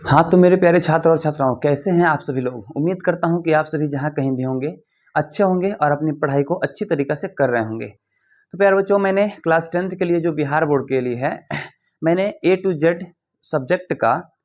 हाँ तो मेरे प्यारे छात्र और छात्राओं, कैसे हैं आप सभी लोग। उम्मीद करता हूं कि आप सभी जहां कहीं भी होंगे अच्छे होंगे और अपनी पढ़ाई को अच्छी तरीक़े से कर रहे होंगे। तो प्यारे बच्चों, मैंने क्लास 10th के लिए जो बिहार बोर्ड के लिए है मैंने A to Z सब्जेक्ट का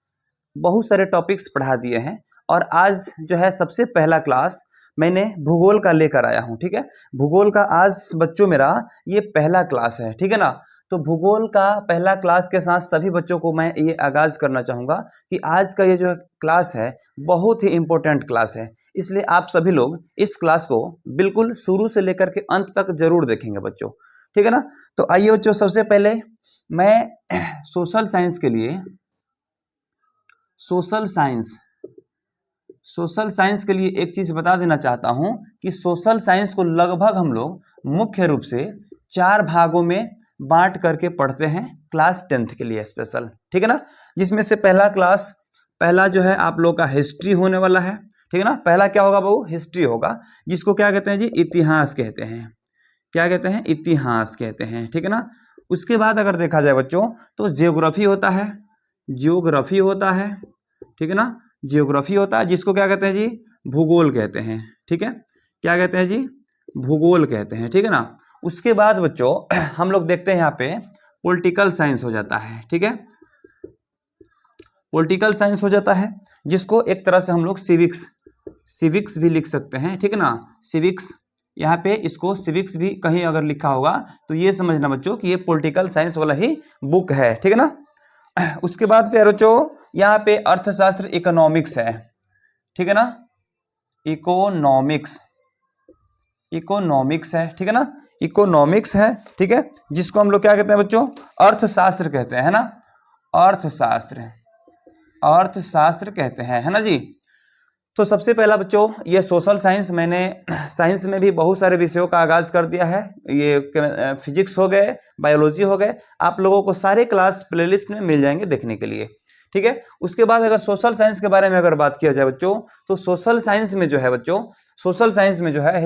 बहुत सारे टॉपिक्स पढ़ा दिए हैं और आज जो है सबसे पहला क्लास मैंने भूगोल का लेकर आया हूँ। ठीक है, भूगोल का आज बच्चों मेरा ये पहला क्लास है। ठीक है ना। तो भूगोल का पहला क्लास के साथ सभी बच्चों को मैं ये आगाज करना चाहूँगा कि आज का ये जो क्लास है बहुत ही इम्पोर्टेंट क्लास है, इसलिए आप सभी लोग इस क्लास को बिल्कुल शुरू से लेकर के अंत तक जरूर देखेंगे बच्चों। ठीक है ना। तो आइए बच्चों, सबसे पहले मैं सोशल साइंस के लिए सोशल साइंस के लिए एक चीज बता देना चाहता हूं कि सोशल साइंस को लगभग हम लोग मुख्य रूप से 4 भागों में बांट करके पढ़ते हैं क्लास 10th के लिए स्पेशल। ठीक है ना। जिसमें से पहला जो है आप लोग का हिस्ट्री होने वाला है। ठीक है ना। पहला क्या होगा बहू? हिस्ट्री होगा, जिसको क्या कहते हैं जी? इतिहास कहते हैं। क्या कहते हैं? इतिहास कहते हैं। ठीक है ना। उसके बाद अगर देखा जाए बच्चों तो जियोग्राफी होता है। ठीक है ना। जियोग्राफी होता है, जिसको क्या कहते हैं जी? भूगोल कहते हैं। ठीक है, क्या कहते हैं जी? भूगोल कहते हैं। ठीक है ना। उसके बाद बच्चों हम लोग देखते हैं यहाँ पे पॉलिटिकल साइंस हो जाता है। ठीक है, पॉलिटिकल साइंस हो जाता है, जिसको एक तरह से हम लोग सिविक्स भी लिख सकते हैं। ठीक है ना। सिविक्स, यहाँ पे इसको सिविक्स भी कहीं अगर लिखा होगा तो ये समझना बच्चों कि ये पॉलिटिकल साइंस वाला ही बुक है। ठीक है ना। उसके बाद फिर बच्चों यहाँ पे अर्थशास्त्र इकोनॉमिक्स है। ठीक है ना। इकोनॉमिक्स है। ठीक है ना। इकोनॉमिक्स है। ठीक है, जिसको हम लोग क्या कहते हैं बच्चों? अर्थशास्त्र कहते हैं, है ना। अर्थशास्त्र कहते हैं, है ना जी। तो सबसे पहला बच्चों ये सोशल साइंस, मैंने साइंस में भी बहुत सारे विषयों का आगाज कर दिया है। ये फिजिक्स हो गए, बायोलॉजी हो गए, आप लोगों को सारे क्लास प्लेलिस्ट में मिल जाएंगे देखने के लिए। ठीक है। उसके बाद अगर सोशल साइंस के बारे में अगर बात किया जाए बच्चों, तो सोशल साइंस में जो है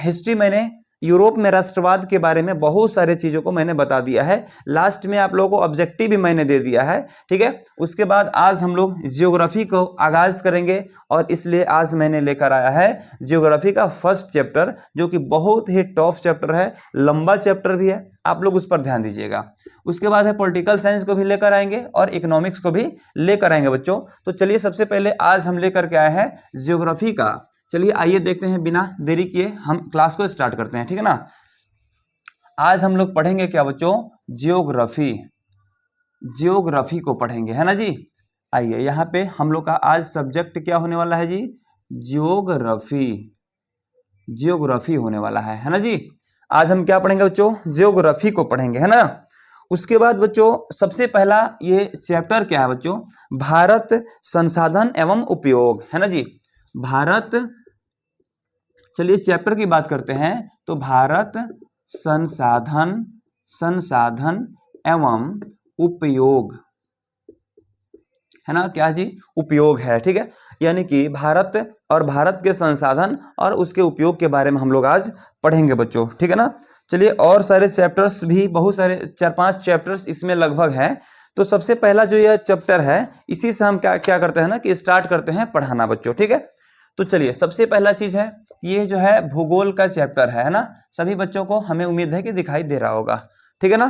हिस्ट्री मैंने यूरोप में राष्ट्रवाद के बारे में बहुत सारे चीजों को मैंने बता दिया है। लास्ट में आप लोगों को ऑब्जेक्टिव भी मैंने दे दिया है। ठीक है। उसके बाद आज हम लोग जियोग्राफी को आगाज करेंगे और इसलिए आज मैंने लेकर आया है जियोग्राफी का फर्स्ट चैप्टर, जो कि बहुत ही टफ चैप्टर है, लंबा चैप्टर भी है, आप लोग उस पर ध्यान दीजिएगा। उसके बाद है पॉलिटिकल साइंस को भी लेकर आएंगे और इकोनॉमिक्स को भी लेकर आएंगे बच्चों। तो चलिए सबसे पहले आज हम लेकर के आए हैं जियोग्राफी का। चलिए आइए देखते हैं, बिना देरी किए हम क्लास को स्टार्ट करते हैं। ठीक है ना। आज हम लोग पढ़ेंगे क्या बच्चों? जियोग्राफी को पढ़ेंगे, है ना जी। आइए यहाँ पे हम लोग का आज सब्जेक्ट क्या होने वाला है जी? जियोग्राफी होने वाला है ना जी। आज हम क्या पढ़ेंगे बच्चों? जियोग्राफी को पढ़ेंगे, है ना। उसके बाद बच्चों सबसे पहला ये चैप्टर क्या है बच्चों? भारत संसाधन एवं उपयोग, है ना जी। चलिए चैप्टर की बात करते हैं। तो भारत संसाधन एवं उपयोग, है ना। क्या जी? उपयोग है। ठीक है, यानी कि भारत और भारत के संसाधन और उसके उपयोग के बारे में हम लोग आज पढ़ेंगे बच्चों। ठीक है ना। चलिए, और सारे चैप्टर्स भी बहुत सारे 4-5 चैप्टर्स इसमें लगभग हैं। तो सबसे पहला जो यह चैप्टर है, इसी से हम क्या करते हैं ना कि स्टार्ट करते हैं पढ़ाना बच्चों। ठीक है। तो चलिए सबसे पहला चीज है, ये जो है भूगोल का चैप्टर है ना। सभी बच्चों को हमें उम्मीद है कि दिखाई दे रहा होगा। ठीक है ना।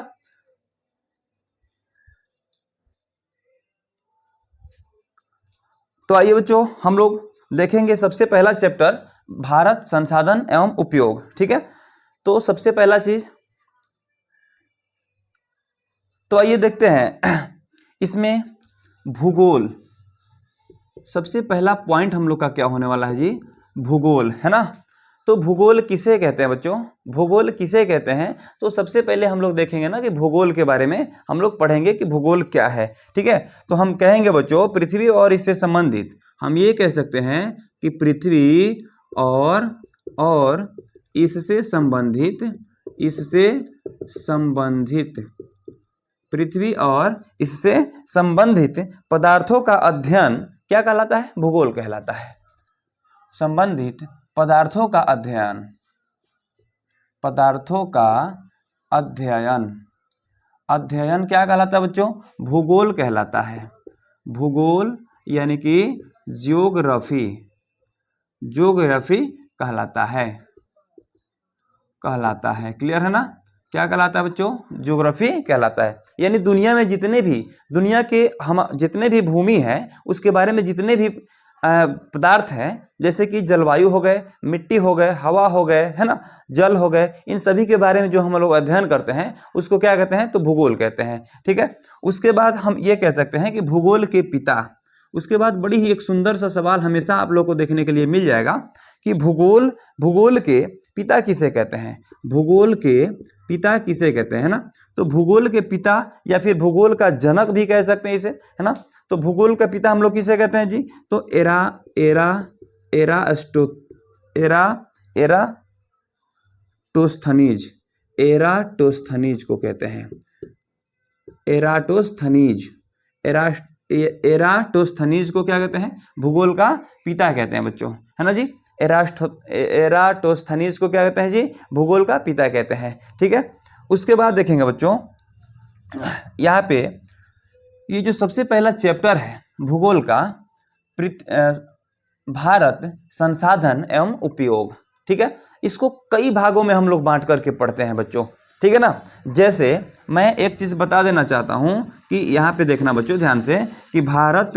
तो आइए बच्चों हम लोग देखेंगे सबसे पहला चैप्टर, भारत संसाधन एवं उपयोग। ठीक है। तो सबसे पहला चीज, तो आइए देखते हैं इसमें भूगोल। सबसे पहला पॉइंट हम लोग का क्या होने वाला है जी? भूगोल, है ना। तो भूगोल किसे कहते हैं बच्चों? भूगोल किसे कहते हैं? तो सबसे पहले हम लोग देखेंगे ना कि भूगोल के बारे में हम लोग पढ़ेंगे कि भूगोल क्या है। ठीक है। तो हम कहेंगे बच्चों पृथ्वी और इससे संबंधित, हम ये कह सकते हैं कि पृथ्वी और पृथ्वी और इससे संबंधित पदार्थों का अध्ययन क्या कहलाता है? भूगोल कहलाता है। संबंधित पदार्थों का अध्ययन क्या कहलाता है बच्चों? भूगोल कहलाता है। भूगोल यानी कि ज्योग्राफी, ज्योग्राफी कहलाता है, कहलाता है। क्लियर है ना? क्या कहलाता है बच्चों? ज्योग्राफी कहलाता है। यानी दुनिया में जितने भी, दुनिया के हम जितने भी भूमि है उसके बारे में जितने भी पदार्थ हैं, जैसे कि जलवायु हो गए, मिट्टी हो गए, हवा हो गए, है ना, जल हो गए, इन सभी के बारे में जो हम लोग अध्ययन करते हैं उसको क्या कहते हैं? तो भूगोल कहते हैं। ठीक है। उसके बाद हम ये कह सकते हैं कि भूगोल के पिता। उसके बाद बड़ी ही एक सुंदर सा सवाल हमेशा आप लोग को देखने के लिए मिल जाएगा कि भूगोल के पिता किसे कहते हैं? भूगोल के पिता किसे कहते हैं, है ना? तो भूगोल के पिता या फिर भूगोल का जनक भी कह सकते हैं इसे, है ना? तो भूगोल का पिता हम लोग किसे कहते हैं जी? तो एराटोस्थनीज, एराटोस्थनीज को कहते हैं। एराटोस्थनीज, एराटोस्थनीज को क्या कहते हैं? भूगोल का पिता कहते हैं बच्चों, है ना जी? एराटोस्थनीज को क्या कहते हैं जी? भूगोल का पिता कहते हैं। ठीक है। उसके बाद देखेंगे बच्चों, यहाँ पे ये जो सबसे पहला चैप्टर है भूगोल का, भारत संसाधन एवं उपयोग। ठीक है। इसको कई भागों में हम लोग बांट करके पढ़ते हैं बच्चों। ठीक है ना? जैसे मैं एक चीज बता देना चाहता हूं कि यहाँ पे देखना बच्चों ध्यान से कि भारत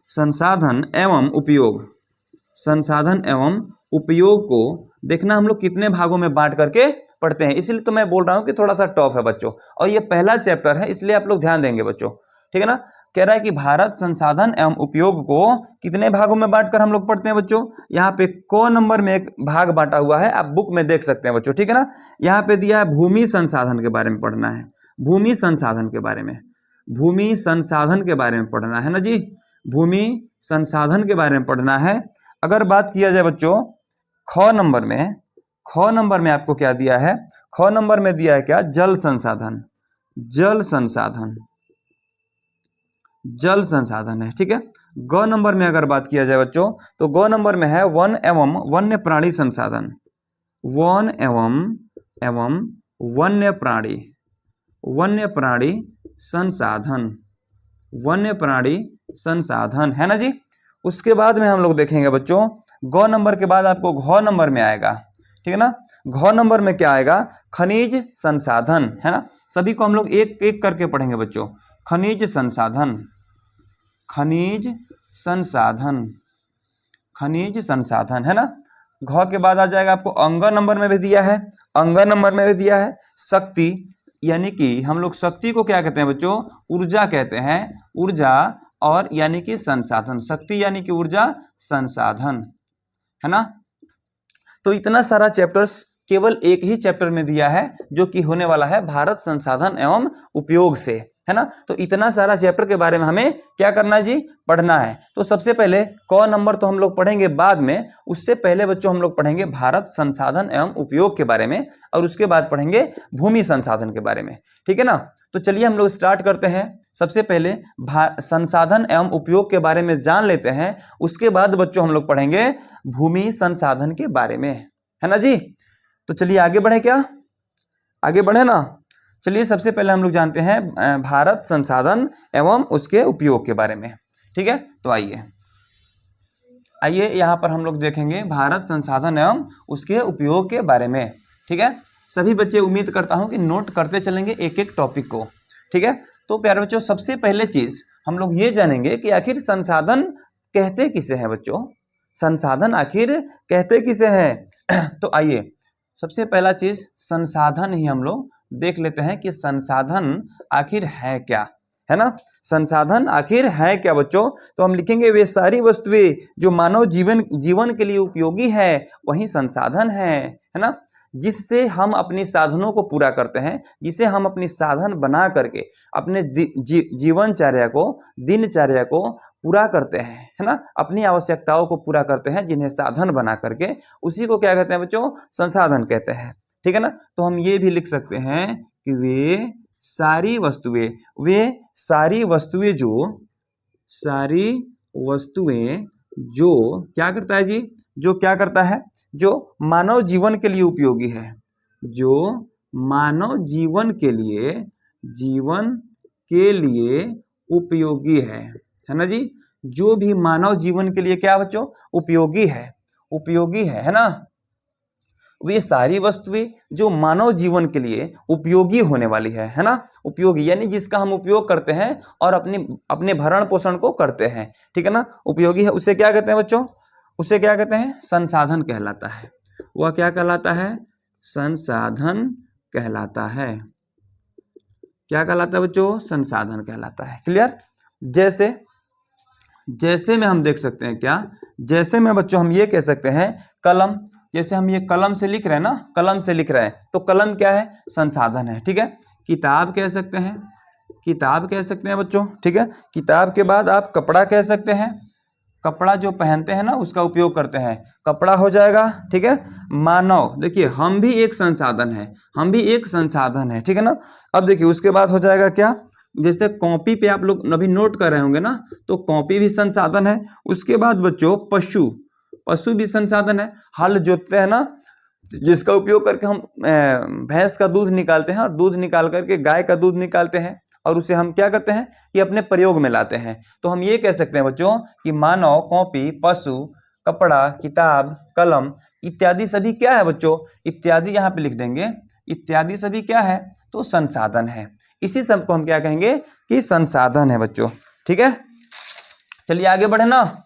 संसाधन एवं उपयोग, संसाधन एवं उपयोग को देखना हम लोग कितने भागों में बांट करके पढ़ते हैं। इसलिए तो मैं बोल रहा हूं कि थोड़ा सा टफ है बच्चों, और ये पहला चैप्टर है इसलिए आप लोग ध्यान देंगे बच्चों। ठीक है ना? कह रहा है कि भारत संसाधन एवं उपयोग को कितने भागों में बांटकर हम लोग पढ़ते हैं बच्चों। यहाँ पे क नंबर में एक भाग बांटा हुआ है, आप बुक में देख सकते हैं बच्चों। ठीक है ना? यहाँ पे दिया है भूमि संसाधन के बारे में पढ़ना है, भूमि संसाधन के बारे में, भूमि संसाधन के बारे में पढ़ना है ना जी, भूमि संसाधन के बारे में पढ़ना है। अगर बात किया जाए बच्चों ख नंबर में आपको क्या दिया है? ख नंबर में दिया है क्या? जल संसाधन, जल संसाधन, जल संसाधन है। ठीक है। ग नंबर में अगर बात किया जाए बच्चों तो ग नंबर में है वन एवं वन्य प्राणी संसाधन, वन एवं वन्य प्राणी, वन्य प्राणी संसाधन, वन्य प्राणी संसाधन, है ना जी। उसके बाद में हम लोग देखेंगे बच्चों ग नंबर के बाद आपको घ नंबर में आएगा। ठीक है ना? घ नंबर में क्या आएगा? खनिज संसाधन, है ना? सभी को हम लोग एक एक करके पढ़ेंगे बच्चों। खनिज संसाधन, खनिज संसाधन, खनिज संसाधन, है ना? घ के बाद आ जाएगा आपको अंग नंबर में भी दिया है, अंग नंबर में भी दिया है शक्ति, यानी कि हम लोग शक्ति को क्या कहते हैं बच्चों? ऊर्जा कहते हैं, ऊर्जा और यानी कि संसाधन, शक्ति यानी कि ऊर्जा, संसाधन, है ना? तो इतना सारा चैप्टर्स केवल एक ही चैप्टर में दिया है जो कि होने वाला है भारत संसाधन एवं उपयोग से, है ना? तो इतना सारा चैप्टर के बारे में हमें क्या करना है जी? पढ़ना है। तो सबसे पहले क नंबर तो हम लोग पढ़ेंगे बाद में, उससे पहले बच्चों हम लोग पढ़ेंगे भारत संसाधन एवं उपयोग के बारे में, और उसके बाद पढ़ेंगे भूमि संसाधन के बारे में। ठीक है ना? तो चलिए हम लोग स्टार्ट करते हैं। सबसे पहले संसाधन एवं उपयोग के बारे में जान लेते हैं, उसके बाद बच्चों हम लोग पढ़ेंगे भूमि संसाधन के बारे में, है ना जी। तो चलिए आगे बढ़े, क्या आगे बढ़े ना? चलिए सबसे पहले हम लोग जानते हैं भारत संसाधन एवं उसके उपयोग के बारे में। ठीक है। तो आइए यहाँ पर हम लोग देखेंगे भारत संसाधन एवं उसके उपयोग के बारे में। ठीक है। सभी बच्चे उम्मीद करता हूं कि नोट करते चलेंगे एक एक टॉपिक को। ठीक है। तो प्यारे बच्चों सबसे पहले चीज हम लोग ये जानेंगे कि आखिर संसाधन कहते किसे हैं बच्चों, संसाधन आखिर कहते किसे हैं। तो आइए सबसे पहला चीज संसाधन ही हम लोग देख लेते हैं कि संसाधन आखिर है क्या, है ना? संसाधन आखिर है क्या बच्चों? तो हम लिखेंगे वे सारी वस्तुएं जो मानव जीवन के लिए उपयोगी है वही संसाधन है ना? जिससे हम अपनी साधनों को पूरा करते हैं, जिसे हम अपनी साधन बना करके अपने जीवनचर्या को, दिनचर्या को पूरा करते हैं, है ना? अपनी आवश्यकताओं को पूरा करते हैं, जिन्हें साधन बना करके, उसी को क्या कहते हैं बच्चों? संसाधन कहते हैं। ठीक है ना? तो हम ये भी लिख सकते हैं कि वे सारी वस्तुएं जो क्या करता है जी? जो क्या करता है? जो मानव जीवन के लिए उपयोगी है, जो मानव जीवन के लिए के लिए उपयोगी है ना जी। जो भी मानव जीवन के लिए क्या बच्चों, उपयोगी है ना। वे सारी वस्तुएं जो मानव जीवन के लिए उपयोगी होने वाली है ना। उपयोगी यानी जिसका हम उपयोग करते हैं और अपने भरण पोषण को करते हैं, ठीक है ना। उपयोगी है, उसे क्या कहते हैं बच्चों, उसे क्या कहते हैं, संसाधन कहलाता है। वह क्या कहलाता है, संसाधन कहलाता है। क्या कहलाता है बच्चों, संसाधन कहलाता है। क्लियर। जैसे में हम देख सकते हैं क्या, जैसे में बच्चों हम ये कह सकते हैं कलम, जैसे हम ये कलम से लिख रहे हैं ना, कलम से लिख रहे हैं तो कलम क्या है, संसाधन है, ठीक है। किताब कह सकते हैं, किताब कह सकते हैं बच्चों, ठीक है। किताब के बाद आप कपड़ा कह सकते हैं, कपड़ा जो पहनते हैं ना उसका उपयोग करते हैं, कपड़ा हो जाएगा, ठीक है। मानव, देखिए हम भी एक संसाधन है, हम भी एक संसाधन है, ठीक है ना। अब देखिए उसके बाद हो जाएगा क्या, जैसे कॉपी पे आप लोग अभी नोट कर रहे होंगे ना, तो कॉपी भी संसाधन है। उसके बाद बच्चों पशु, पशु भी संसाधन है। हल जोतते हैं ना, जिसका उपयोग करके हम भैंस का दूध निकालते हैं और दूध निकाल करके गाय का दूध निकालते हैं और उसे हम क्या करते हैं कि अपने प्रयोग में लाते हैं। तो हम ये कह सकते हैं बच्चों कि मानव, कॉपी, पशु, कपड़ा, किताब, कलम इत्यादि सभी क्या है बच्चों, इत्यादि यहाँ पे लिख देंगे, इत्यादि सभी क्या है, तो संसाधन है। इसी सब को हम क्या कहेंगे कि संसाधन है बच्चों, ठीक है। चलिए आगे बढ़े ना,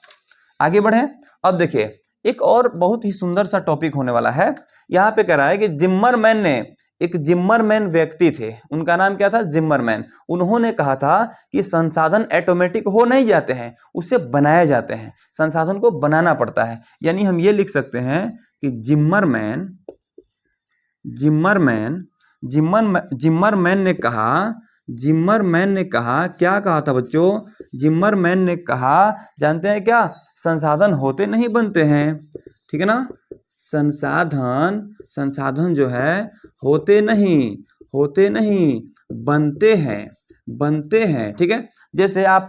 आगे बढ़े। अब देखिए एक और बहुत ही सुंदर सा टॉपिक होने वाला है। यहाँ पे कह रहा है कि जिम्मरमैन ने, एक जिम्मरमैन व्यक्ति थे, उनका नाम क्या था, जिम्मरमैन। उन्होंने कहा था कि संसाधन ऑटोमेटिक हो नहीं जाते हैं, उसे बनाए जाते हैं, संसाधन को बनाना पड़ता है। यानी हम ये लिख सकते हैं कि जिम्मरमैन ने कहा, जिम्मरमैन ने कहा, क्या कहा था बच्चों, जिम्मरमैन ने कहा, जानते हैं क्या, संसाधन होते नहीं बनते हैं, ठीक है ना। संसाधन जो है होते नहीं बनते हैं, ठीक है। जैसे आप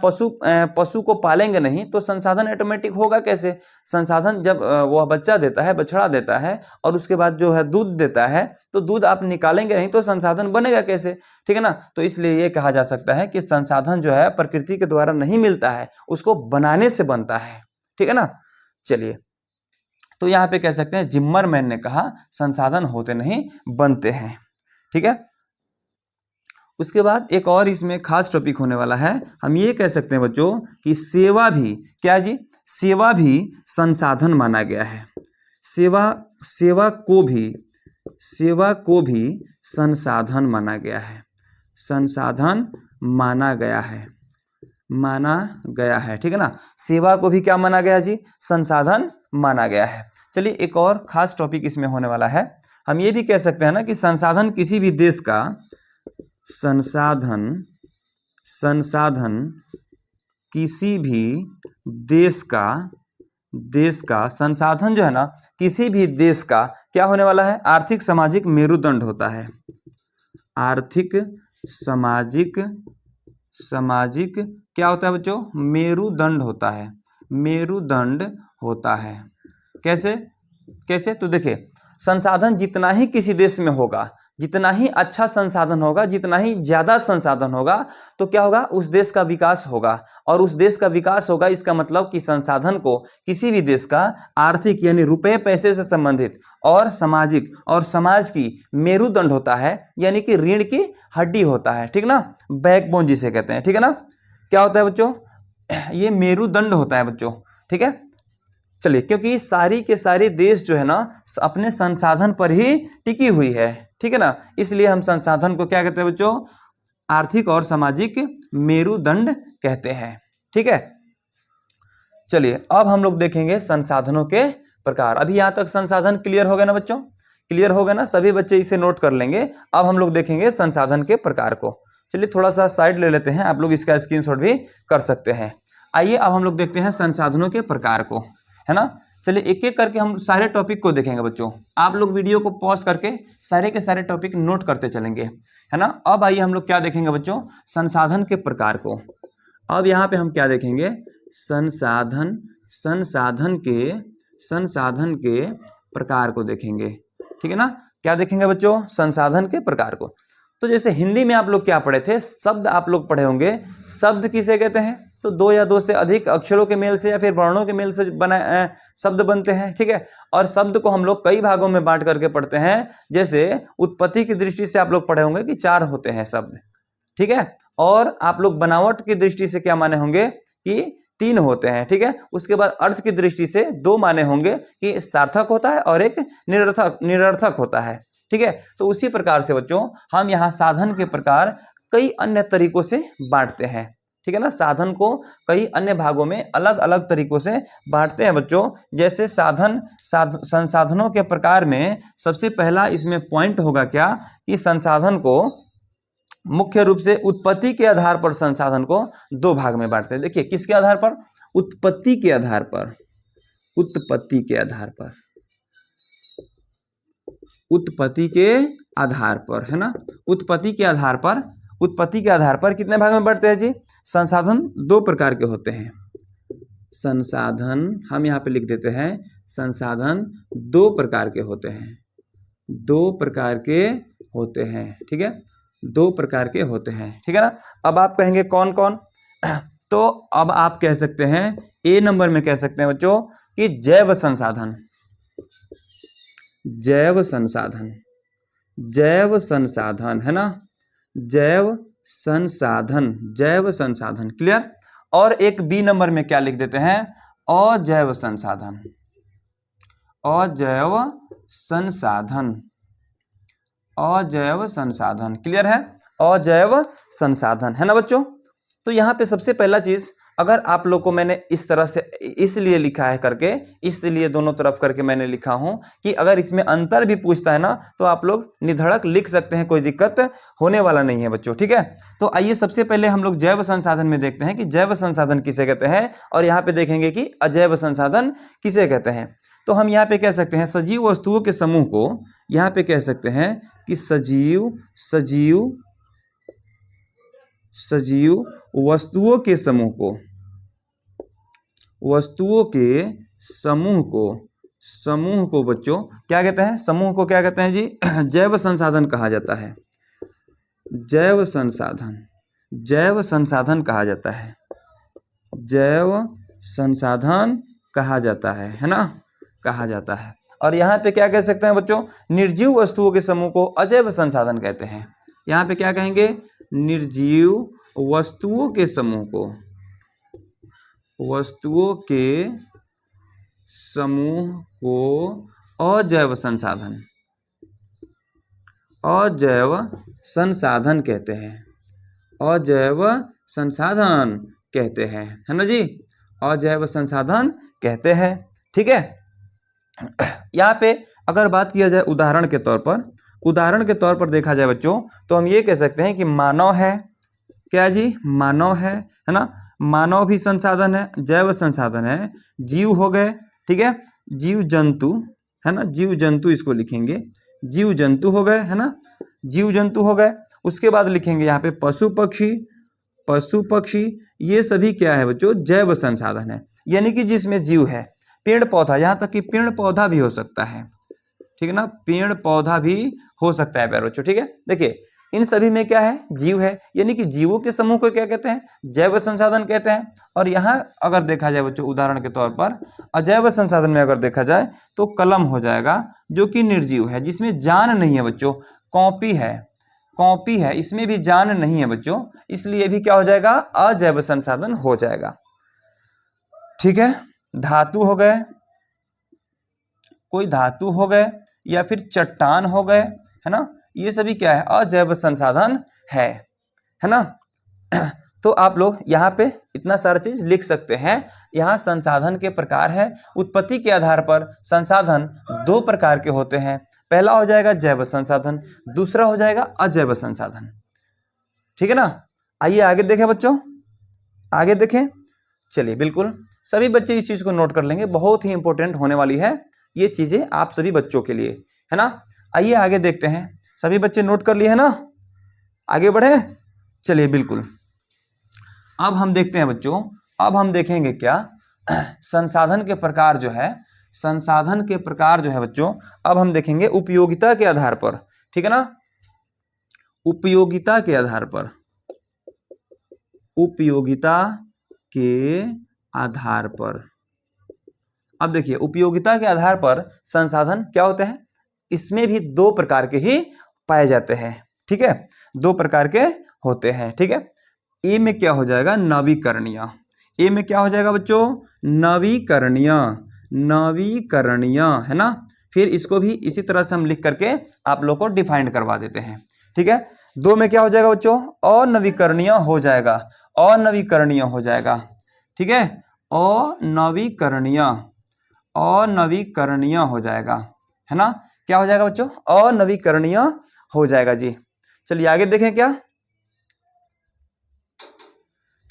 पशु को पालेंगे नहीं तो संसाधन ऑटोमेटिक होगा कैसे। संसाधन जब वह बच्चा देता है, बछड़ा देता है और उसके बाद जो है दूध देता है, तो दूध आप निकालेंगे नहीं तो संसाधन बनेगा कैसे, ठीक है ना। तो इसलिए ये कहा जा सकता है कि संसाधन जो है प्रकृति के द्वारा नहीं मिलता है, उसको बनाने से बनता है, ठीक है ना। चलिए तो यहाँ पे कह सकते हैं जिम्मरमैन ने कहा संसाधन होते नहीं बनते हैं, ठीक है। उसके बाद एक और इसमें खास टॉपिक होने वाला है। हम ये कह सकते हैं बच्चों कि सेवा भी, क्या जी, सेवा भी संसाधन माना गया है। सेवा को भी संसाधन माना गया है, संसाधन माना गया है, ठीक है ना। सेवा को भी क्या माना गया जी, संसाधन माना गया है। चलिए एक और खास टॉपिक इसमें होने वाला है। हम ये भी कह सकते हैं ना कि संसाधन किसी भी देश का, संसाधन किसी भी देश का संसाधन जो है ना, किसी भी देश का क्या होने वाला है, आर्थिक सामाजिक मेरुदंड होता है। आर्थिक सामाजिक क्या होता है बच्चों, मेरुदंड होता है, मेरुदंड होता है। कैसे तो देखिए, संसाधन जितना ही किसी देश में होगा, जितना ही अच्छा संसाधन होगा, जितना ही ज्यादा संसाधन होगा, तो क्या होगा, उस देश का विकास होगा। और उस देश का विकास होगा इसका मतलब कि संसाधन को किसी भी देश का आर्थिक यानी रुपए पैसे से संबंधित और सामाजिक और समाज की मेरुदंड होता है, यानी कि रीढ़ की हड्डी होता है, ठीक ना, बैकबोन जिसे कहते हैं, ठीक है ना। क्या होता है बच्चों, ये मेरुदंड होता है बच्चों, ठीक है। चलिए, क्योंकि सारी के सारे देश जो है ना अपने संसाधन पर ही टिकी हुई है, ठीक है ना, इसलिए हम संसाधन को क्या कहते हैं बच्चों, आर्थिक और सामाजिक मेरुदंड कहते हैं, ठीक है। चलिए अब हम लोग देखेंगे संसाधनों के प्रकार। अभी यहाँ तक संसाधन क्लियर हो गया ना बच्चों, क्लियर हो गया ना, सभी बच्चे इसे नोट कर लेंगे। अब हम लोग देखेंगे संसाधन के प्रकार को। चलिए थोड़ा सा साइड ले लेते हैं, आप लोग इसका स्क्रीनशॉट भी कर सकते हैं। आइए अब हम लोग देखते हैं संसाधनों के प्रकार को, है ना। चलिए एक एक करके हम सारे टॉपिक को देखेंगे बच्चों। आप लोग वीडियो को पॉज करके सारे के सारे टॉपिक नोट करते चलेंगे, है ना। अब आइए हम लोग क्या देखेंगे बच्चों, संसाधन के प्रकार को। अब यहाँ पे हम क्या देखेंगे, संसाधन के प्रकार को देखेंगे, ठीक है ना। क्या देखेंगे बच्चों, संसाधन के प्रकार को। तो जैसे हिंदी में आप लोग क्या पढ़े थे, शब्द आप लोग पढ़े होंगे। शब्द किसे कहते हैं, तो दो या दो से अधिक अक्षरों के मेल से या फिर वर्णों के मेल से बना शब्द बनते हैं, ठीक है। और शब्द को हम लोग कई भागों में बांट करके पढ़ते हैं। जैसे उत्पत्ति की दृष्टि से आप लोग पढ़े होंगे कि 4 होते हैं शब्द, ठीक है। और आप लोग बनावट की दृष्टि से क्या माने होंगे कि 3 होते हैं, ठीक है। उसके बाद अर्थ की दृष्टि से 2 माने होंगे कि सार्थक होता है और एक निरर्थक होता है, ठीक है। तो उसी प्रकार से बच्चों हम यहाँ साधन के प्रकार कई अन्य तरीकों से बांटते हैं, ठीक है ना। साधन को कई अन्य भागों में अलग अलग तरीकों से बांटते हैं बच्चों। जैसे संसाधनों के प्रकार में सबसे पहला इसमें पॉइंट होगा क्या कि संसाधन को मुख्य रूप से उत्पत्ति के आधार पर संसाधन को 2 भाग में बांटते हैं। देखिए किसके आधार पर, उत्पत्ति के आधार पर, उत्पत्ति के आधार पर, उत्पत्ति के आधार पर, है ना। उत्पत्ति के आधार पर, उत्पत्ति के आधार पर कितने भाग में बांटते हैं जी, संसाधन 2 प्रकार के होते हैं। संसाधन हम यहाँ पे लिख देते हैं, संसाधन 2 प्रकार के होते हैं, 2 प्रकार के होते हैं, ठीक है, 2 प्रकार के होते हैं, ठीक है ना। अब आप कहेंगे कौन कौन, तो अब आप कह सकते हैं ए नंबर में कह सकते हैं बच्चों कि जैव संसाधन, जैव संसाधन, जैव संसाधन, है ना, जैव संसाधन, जैव संसाधन, क्लियर। और एक बी नंबर में क्या लिख देते हैं, अजैव संसाधन, अजैव संसाधन, अजैव संसाधन, क्लियर है, अजैव संसाधन, है ना बच्चों। तो यहाँ पे सबसे पहला चीज, अगर आप लोग को मैंने इस तरह से इसलिए लिखा है करके, इसलिए दोनों तरफ करके मैंने लिखा हूं कि अगर इसमें अंतर भी पूछता है ना तो आप लोग निधड़क लिख सकते हैं, कोई दिक्कत होने वाला नहीं है बच्चों, ठीक है। तो आइए सबसे पहले हम लोग जैव संसाधन में देखते हैं कि जैव संसाधन किसे कहते हैं, और यहाँ पे देखेंगे कि अजैव संसाधन किसे कहते हैं। तो हम यहाँ पे कह सकते हैं सजीव वस्तुओं के समूह को, यहाँ पे कह सकते हैं कि सजीव वस्तुओं के समूह को, वस्तुओं के समूह को बच्चों क्या कहते हैं, समूह को क्या कहते हैं जी, जैव संसाधन कहा जाता है, जैव संसाधन, जैव संसाधन कहा जाता है, जैव संसाधन कहा जाता है ना, कहा जाता है। और यहाँ पे क्या कह सकते हैं बच्चों, निर्जीव वस्तुओं के समूह को अजैव संसाधन कहते हैं। यहाँ पे क्या कहेंगे, निर्जीव वस्तुओं के समूह को, वस्तुओं के समूह को अजैव संसाधन, अजैव संसाधन कहते हैं, अजैव संसाधन कहते हैं, है ना जी, अजैव संसाधन कहते हैं, ठीक है। यहाँ पे अगर बात किया जाए उदाहरण के तौर पर, उदाहरण के तौर पर देखा जाए बच्चों तो हम ये कह सकते हैं कि मानव है, क्या जी, मानव है ना, मानव भी संसाधन है, जैव संसाधन है। जीव हो गए, ठीक है, जीव जंतु, है ना, जीव जंतु इसको लिखेंगे, जीव जंतु हो गए, है ना, जीव जंतु हो गए। उसके बाद लिखेंगे यहाँ पे पशु पक्षी, पशु पक्षी, ये सभी क्या है बच्चों, जैव संसाधन है, यानी कि जिसमें जीव है। पेड़ पौधा, यहाँ तक कि पेड़ पौधा भी हो सकता है, ठीक है ना, पेड़ पौधा भी हो सकता है प्यारे बच्चों, ठीक है। देखिए इन सभी में क्या है, जीव है, यानी कि जीवों के समूह को क्या कहते हैं, जैव संसाधन कहते हैं। और यहाँ अगर देखा जाए बच्चों उदाहरण के तौर पर अजैव संसाधन में अगर देखा जाए तो कलम हो जाएगा, जो कि निर्जीव है, जिसमें जान नहीं है बच्चों। कॉपी है, कॉपी है, इसमें भी जान नहीं है बच्चों, इसलिए भी क्या हो जाएगा, अजैव संसाधन हो जाएगा, ठीक है। धातु हो गए, कोई धातु हो गए या फिर चट्टान हो गए, है ना, ये सभी क्या है, अजैव संसाधन है ना। तो आप लोग यहाँ पे इतना सारा चीज लिख सकते हैं। यहाँ संसाधन के प्रकार है, उत्पत्ति के आधार पर संसाधन 2 प्रकार के होते हैं। पहला हो जाएगा जैव संसाधन, दूसरा हो जाएगा अजैव संसाधन, ठीक है ना। आइए आगे देखें बच्चों, आगे देखें, चलिए बिल्कुल सभी बच्चे इस चीज को नोट कर लेंगे, बहुत ही इंपॉर्टेंट होने वाली है ये चीजें आप सभी बच्चों के लिए, है ना। आइए आगे देखते हैं, सभी बच्चे नोट कर लिए है ना, आगे बढ़े, चलिए बिल्कुल। अब हम देखते हैं बच्चों, अब हम देखेंगे क्या, संसाधन के प्रकार जो है, संसाधन के प्रकार जो है बच्चों, अब हम देखेंगे उपयोगिता के आधार पर, ठीक है ना, उपयोगिता के आधार पर, उपयोगिता के आधार पर। अब देखिए उपयोगिता के आधार पर संसाधन क्या होते हैं, इसमें भी दो प्रकार के ही पाए जाते हैं, ठीक है, दो प्रकार के होते हैं, ठीक है। ए में क्या हो जाएगा, नवीकरणीय, ए में क्या हो जाएगा बच्चों, नवीकरणीय, नवीकरणीय, है ना। फिर इसको भी इसी तरह से हम लिख करके आप लोग को डिफाइंड करवा देते हैं, ठीक है। दो में क्या हो जाएगा बच्चों, अनवीकरणीय हो जाएगा, अनवीकरणीय हो जाएगा, ठीक है, अनवीकरणीय, अनवीकरणीय हो जाएगा, है ना। क्या हो जाएगा बच्चों, अनवीकरणीय हो जाएगा जी। चलिए आगे देखें क्या,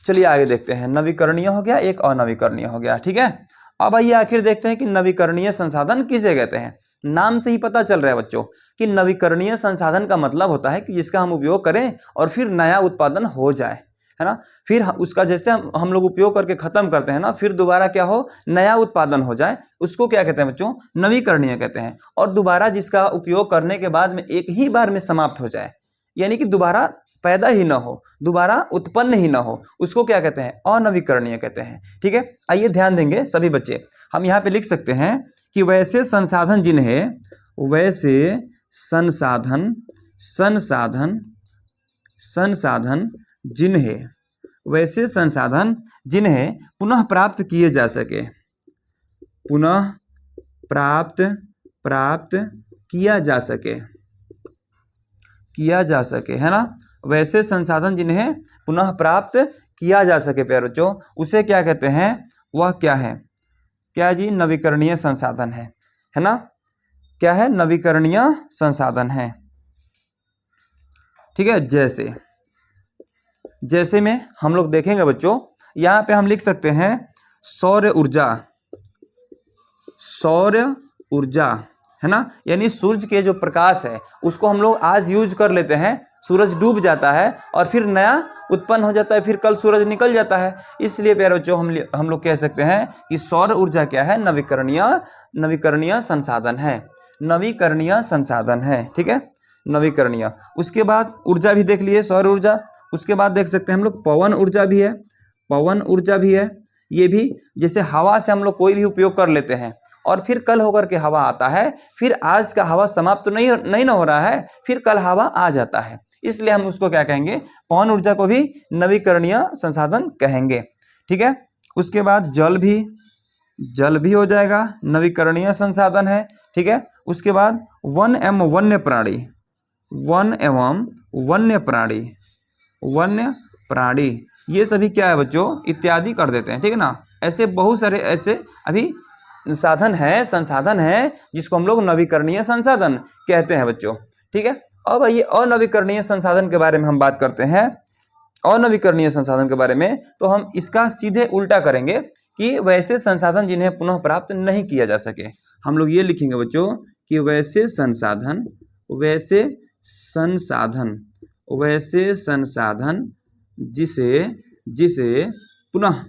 चलिए आगे देखते हैं। नवीकरणीय हो गया, एक अनवीकरणीय हो गया, ठीक है। अब आइए आखिर देखते हैं कि नवीकरणीय संसाधन किसे कहते हैं। नाम से ही पता चल रहा है बच्चों कि नवीकरणीय संसाधन का मतलब होता है कि जिसका हम उपयोग करें और फिर नया उत्पादन हो जाए, है ना। फिर उसका जैसे हम लोग उपयोग करके खत्म करते हैं ना, फिर दोबारा क्या हो, नया उत्पादन हो जाए, उसको क्या कहते हैं बच्चों, नवीकरणीय कहते हैं। और दोबारा जिसका उपयोग करने के बाद में एक ही बार में समाप्त हो जाए, यानी कि दोबारा पैदा ही ना हो, दोबारा उत्पन्न ही ना हो, उसको क्या कहते हैं, अनवीकरणीय कहते हैं, ठीक है। आइए ध्यान देंगे सभी बच्चे, हम यहाँ पे लिख सकते हैं कि वैसे संसाधन जिन्हें, वैसे संसाधन, संसाधन, संसाधन जिन्हें, वैसे संसाधन जिन्हें पुनः प्राप्त किए जा सके, पुनः प्राप्त, प्राप्त किया जा सके, किया जा सके, है ना। वैसे संसाधन जिन्हें पुनः प्राप्त किया जा सके प्यारे बच्चों, उसे क्या कहते हैं, वह क्या है, क्या जी, नवीकरणीय संसाधन है ना। क्या है, नवीकरणीय संसाधन है, ठीक है। जैसे, जैसे में हम लोग देखेंगे बच्चों, यहाँ पे हम लिख सकते हैं सौर ऊर्जा, सौर ऊर्जा, है ना। यानी सूरज के जो प्रकाश है उसको हम लोग आज यूज कर लेते हैं, सूरज डूब जाता है और फिर नया उत्पन्न हो जाता है, फिर कल सूरज निकल जाता है। इसलिए प्यारे बच्चों हम लोग कह सकते हैं कि सौर ऊर्जा क्या है, नवीकरणीय, नवीकरणीय संसाधन है, नवीकरणीय संसाधन है, ठीक है, नवीकरणीय। उसके बाद ऊर्जा भी देख लिए, सौर ऊर्जा। उसके बाद देख सकते हैं हम लोग पवन ऊर्जा भी है, पवन ऊर्जा भी है। ये भी जैसे हवा से हम लोग कोई भी उपयोग कर लेते हैं और फिर कल होकर के हवा आता है, फिर आज का हवा समाप्त तो नहीं ना हो रहा है, फिर कल हवा आ जाता है, इसलिए हम उसको क्या कहेंगे, पवन ऊर्जा को भी नवीकरणीय संसाधन कहेंगे, ठीक है। उसके बाद जल भी, जल भी हो जाएगा, नवीकरणीय संसाधन है, ठीक है। उसके बाद वन एवं वन्य प्राणी, वन एवं वन्य प्राणी, वन्य प्राणी, ये सभी क्या है बच्चों, इत्यादि कर देते हैं, ठीक है ना। ऐसे बहुत सारे ऐसे अभी साधन है, संसाधन है, जिसको हम लोग नवीकरणीय संसाधन कहते हैं बच्चों, ठीक है। अब ये अनवीकरणीय संसाधन के बारे में हम बात करते हैं। अनवीकरणीय संसाधन के बारे में तो हम इसका सीधे उल्टा करेंगे कि वैसे संसाधन जिन्हें पुनः प्राप्त नहीं किया जा सके। हम लोग ये लिखेंगे बच्चों कि वैसे संसाधन, वैसे संसाधन, वैसे संसाधन जिसे, जिसे पुनः,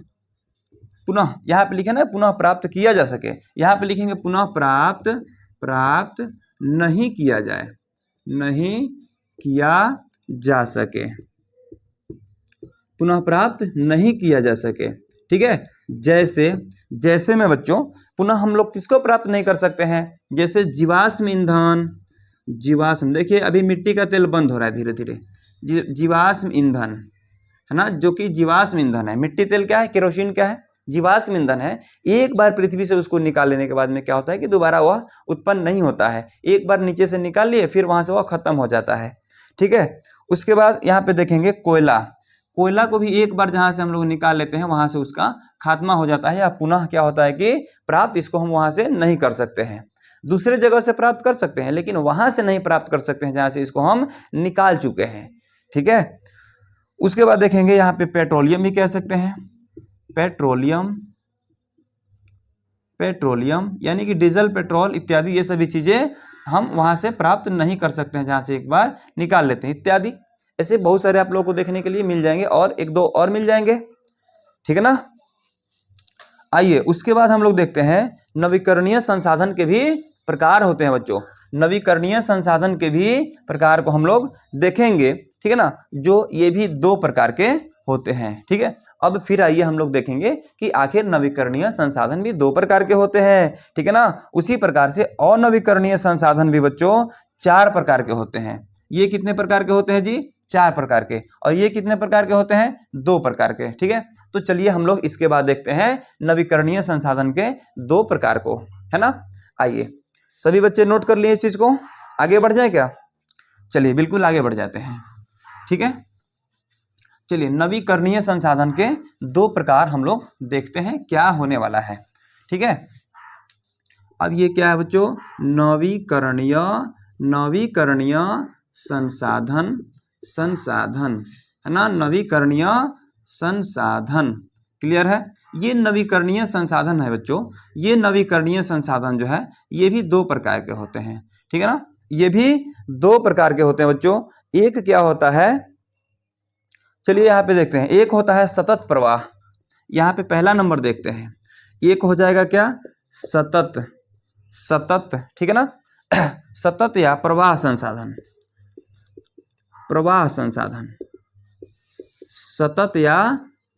पुनः यहाँ पे लिखे ना पुनः प्राप्त किया जा सके, यहाँ पे लिखेंगे पुनः प्राप्त, प्राप्त नहीं किया जाए, नहीं किया जा सके, पुनः प्राप्त नहीं किया जा सके, ठीक है। जैसे, जैसे में बच्चों पुनः हम लोग किसको प्राप्त नहीं कर सकते हैं, जैसे जीवाश्म ईंधन, जीवाश्म, देखिए अभी मिट्टी का तेल बंद हो रहा है धीरे धीरे, जीवाश्म ईंधन, है ना, जो कि जीवाश्म ईंधन है। मिट्टी तेल क्या है, केरोसिन क्या है, जीवाश्म ईंधन है। एक बार पृथ्वी से उसको निकाल लेने के बाद में क्या होता है कि दोबारा वह उत्पन्न नहीं होता है, एक बार नीचे से निकाल लिए फिर वहां से वह खत्म हो जाता है, ठीक है। उसके बाद यहाँ पे देखेंगे कोयला, कोयला को भी एक बार जहां से हम लोग निकाल लेते हैं वहां से उसका खात्मा हो जाता है, या पुनः क्या होता है कि प्राप्त इसको हम वहां से नहीं कर सकते हैं। दूसरे जगह से प्राप्त कर सकते हैं लेकिन वहां से नहीं प्राप्त कर सकते हैं जहां से इसको हम निकाल चुके हैं, ठीक है। उसके बाद देखेंगे यहाँ पे पेट्रोलियम भी कह सकते हैं, पेट्रोलियम, पेट्रोलियम यानी कि डीजल, पेट्रोल इत्यादि, ये सभी चीजें हम वहां से प्राप्त नहीं कर सकते हैं जहां से एक बार निकाल लेते हैं इत्यादि। ऐसे बहुत सारे आप लोगों को देखने के लिए मिल जाएंगे और एक दो और मिल जाएंगे, ठीक है ना। आइए उसके बाद हम लोग देखते हैं नवीकरणीय संसाधन के भी प्रकार होते हैं बच्चों। नवीकरणीय संसाधन के भी प्रकार को हम लोग देखेंगे, ठीक है ना, जो ये भी 2 प्रकार के होते हैं, ठीक है। अब फिर आइए हम लोग देखेंगे कि आखिर नवीकरणीय संसाधन भी 2 प्रकार के होते हैं, ठीक है ना। उसी प्रकार से अनवीकरणीय संसाधन भी बच्चों 4 प्रकार के होते हैं। ये कितने प्रकार के होते हैं जी? 4 प्रकार के। और ये कितने प्रकार के होते हैं? 2 प्रकार के, ठीक है। तो चलिए हम लोग इसके बाद देखते हैं नवीकरणीय संसाधन के 2 प्रकार को, है ना। आइए सभी बच्चे नोट कर लिए इस चीज को, आगे बढ़ जाए क्या? चलिए बिल्कुल आगे बढ़ जाते हैं, ठीक है। चलिए नवीकरणीय संसाधन के 2 प्रकार हम लोग देखते हैं क्या होने वाला है, ठीक है। अब ये क्या है बच्चों? नवीकरणीय संसाधन है ना, नवीकरणीय संसाधन। क्लियर है? ये नवीकरणीय संसाधन है बच्चों। ये नवीकरणीय संसाधन जो है ये भी 2 प्रकार के होते हैं, ठीक है ना। ये भी 2 प्रकार के होते हैं बच्चों। एक क्या होता है, चलिए यहाँ पे देखते हैं। एक होता है सतत प्रवाह, यहाँ पे पहला नंबर देखते हैं। एक हो जाएगा क्या? सतत, ठीक है ना। सतत या प्रवाह संसाधन, सतत या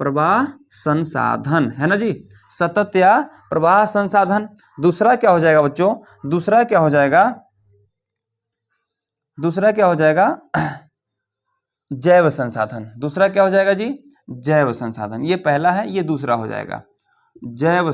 प्रवाह संसाधन, है ना जी। सतत या प्रवाह संसाधन। दूसरा क्या हो जाएगा बच्चों? दूसरा क्या हो जाएगा? जैव संसाधन। दूसरा क्या हो जाएगा जी? जैव संसाधन। ये पहला है, ये दूसरा हो जाएगा जैव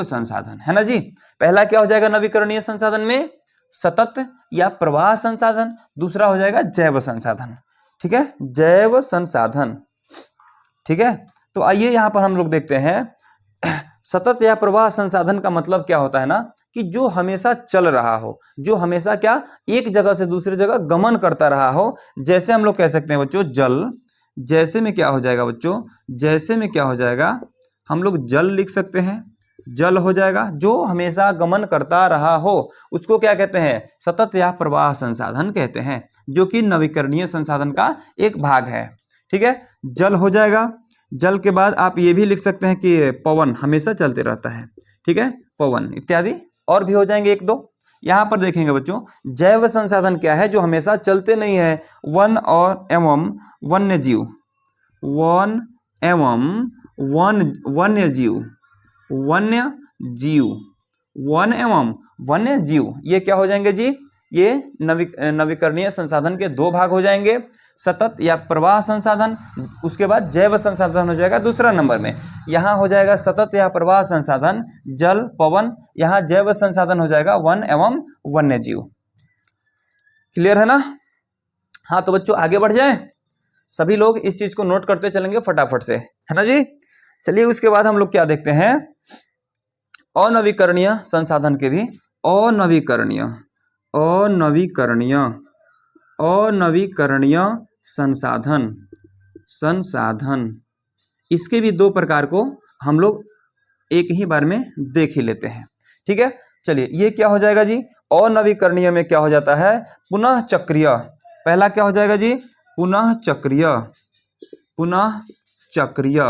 संसाधन, है ना जी। पहला क्या हो जाएगा नवीकरणीय संसाधन में? सतत या प्रवाह संसाधन। दूसरा हो जाएगा जैव संसाधन, ठीक है, जैव संसाधन, ठीक है। तो आइए यहां पर हम लोग देखते हैं सतत या प्रवाह संसाधन का मतलब क्या होता है ना, कि जो हमेशा चल रहा हो, जो हमेशा क्या एक जगह से दूसरी जगह गमन करता रहा हो। जैसे हम लोग कह सकते हैं बच्चों जल, जैसे में क्या हो जाएगा बच्चों? जैसे में क्या हो जाएगा? हम लोग जल लिख सकते हैं, जल हो जाएगा। जो हमेशा गमन करता रहा हो उसको क्या कहते हैं? सतत या प्रवाह संसाधन कहते हैं, जो कि नवीकरणीय संसाधन का एक भाग है, ठीक है। जल हो जाएगा। जल के बाद आप ये भी लिख सकते हैं कि पवन हमेशा चलते रहता है, ठीक है, पवन इत्यादि और भी हो जाएंगे 1-2। यहाँ पर देखेंगे बच्चों जैव संसाधन क्या है? जो हमेशा चलते नहीं है। वन और एवं वन्य जीव, वन एवं वन्य जीव, ये क्या हो जाएंगे जी? ये नवीकरणीय संसाधन के 2 भाग हो जाएंगे, सतत या प्रवाह संसाधन। उसके बाद जैव संसाधन हो जाएगा दूसरा नंबर में। यहाँ हो जाएगा सतत या प्रवाह संसाधन जल पवन, यहाँ जैव संसाधन हो जाएगा वन एवं वन्य जीव। क्लियर है ना? हाँ तो बच्चों आगे बढ़ जाए, सभी लोग इस चीज को नोट करते चलेंगे फटाफट से, है ना जी। चलिए उसके बाद हम लोग क्या देखते हैं? अनवीकरणीय संसाधन के भी अनवीकरणीय संसाधन, इसके भी 2 प्रकार को हम लोग एक ही बार में देख ही लेते हैं, ठीक है। चलिए ये क्या हो जाएगा जी? अनवीकरणीय में क्या हो जाता है? पुनः चक्रीय। पहला क्या हो जाएगा जी? पुनः चक्रीय,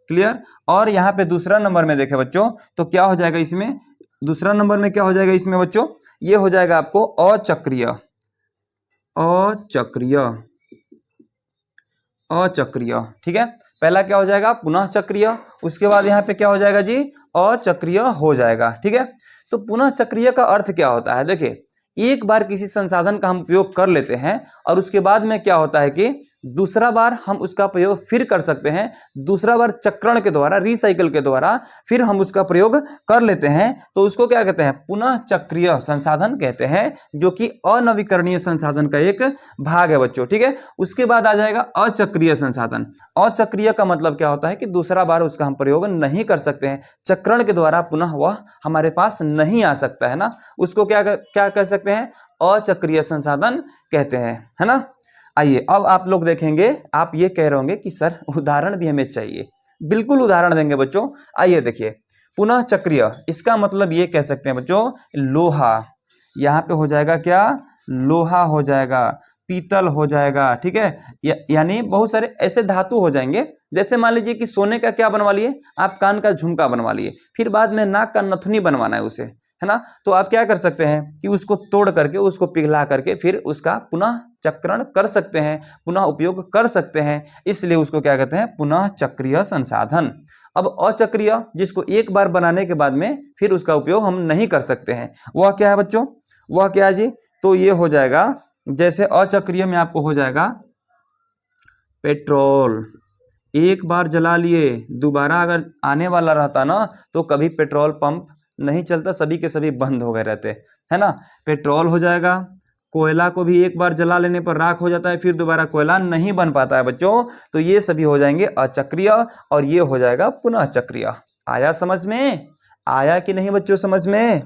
क्लियर। और यहाँ पे दूसरा नंबर में देखें बच्चों तो क्या हो जाएगा इसमें? दूसरा नंबर में क्या हो जाएगा इसमें बच्चों? ये हो जाएगा आपको अचक्रीय, ठीक है। पहला क्या हो जाएगा? पुनः चक्रीय। उसके बाद यहाँ पे क्या हो जाएगा जी? अचक्रीय हो जाएगा, ठीक है। तो पुनः चक्रीय का अर्थ क्या होता है? देखिए एक बार किसी संसाधन का हम उपयोग कर लेते हैं और उसके बाद में क्या होता है कि दूसरा बार हम उसका प्रयोग फिर कर सकते हैं। दूसरा बार चक्रण के द्वारा, रिसाइकल के द्वारा फिर हम उसका प्रयोग कर लेते हैं, तो उसको क्या कहते हैं? पुनः चक्रीय संसाधन कहते हैं, जो कि अनवीकरणीय संसाधन का एक भाग है बच्चों, ठीक है। उसके बाद आ जाएगा अचक्रीय संसाधन। अचक्रीय का मतलब क्या होता है कि दूसरा बार उसका हम प्रयोग नहीं कर सकते हैं, चक्रण के द्वारा पुनः वह हमारे पास नहीं आ सकता है ना, उसको क्या कह सकते हैं? अचक्रीय संसाधन कहते हैं, है ना। आइए अब आप लोग देखेंगे, आप ये कह रहे होंगे कि सर उदाहरण भी हमें चाहिए। बिल्कुल उदाहरण देंगे बच्चों। आइए देखिए पुनः चक्रीय, इसका मतलब ये कह सकते हैं बच्चों लोहा, यहाँ पे हो जाएगा क्या? लोहा हो जाएगा, पीतल हो जाएगा, ठीक है। यानी बहुत सारे ऐसे धातु हो जाएंगे जैसे मान लीजिए कि सोने का क्या बनवा लिए, आप कान का झुमका बनवा लिए, फिर बाद में नाक का नथुनी बनवाना है उसे, है ना, तो आप क्या कर सकते हैं कि उसको तोड़ करके, उसको पिघला करके फिर उसका पुनः चक्रण कर सकते हैं, पुनः उपयोग कर सकते हैं, इसलिए उसको क्या कहते हैं, पुनः चक्रीय संसाधन। अब अचक्रीय, जिसको एक बार बनाने के बाद में फिर उसका उपयोग हम नहीं कर सकते हैं, वह क्या है बच्चों, वह क्या है जी, तो ये हो जाएगा, जैसे अचक्रीय में आपको हो जाएगा पेट्रोल, एक बार जला लिए, दोबारा अगर आने वाला रहता ना तो कभी पेट्रोल पंप नहीं चलता, सभी के सभी बंद हो गए रहते, है ना, पेट्रोल हो जाएगा। कोयला को भी एक बार जला लेने पर राख हो जाता है, फिर दोबारा कोयला नहीं बन पाता है बच्चों, तो ये सभी हो जाएंगे अचक्रीय, और ये हो जाएगा पुनः चक्रीय। आया समझ में, आया कि नहीं बच्चों समझ में?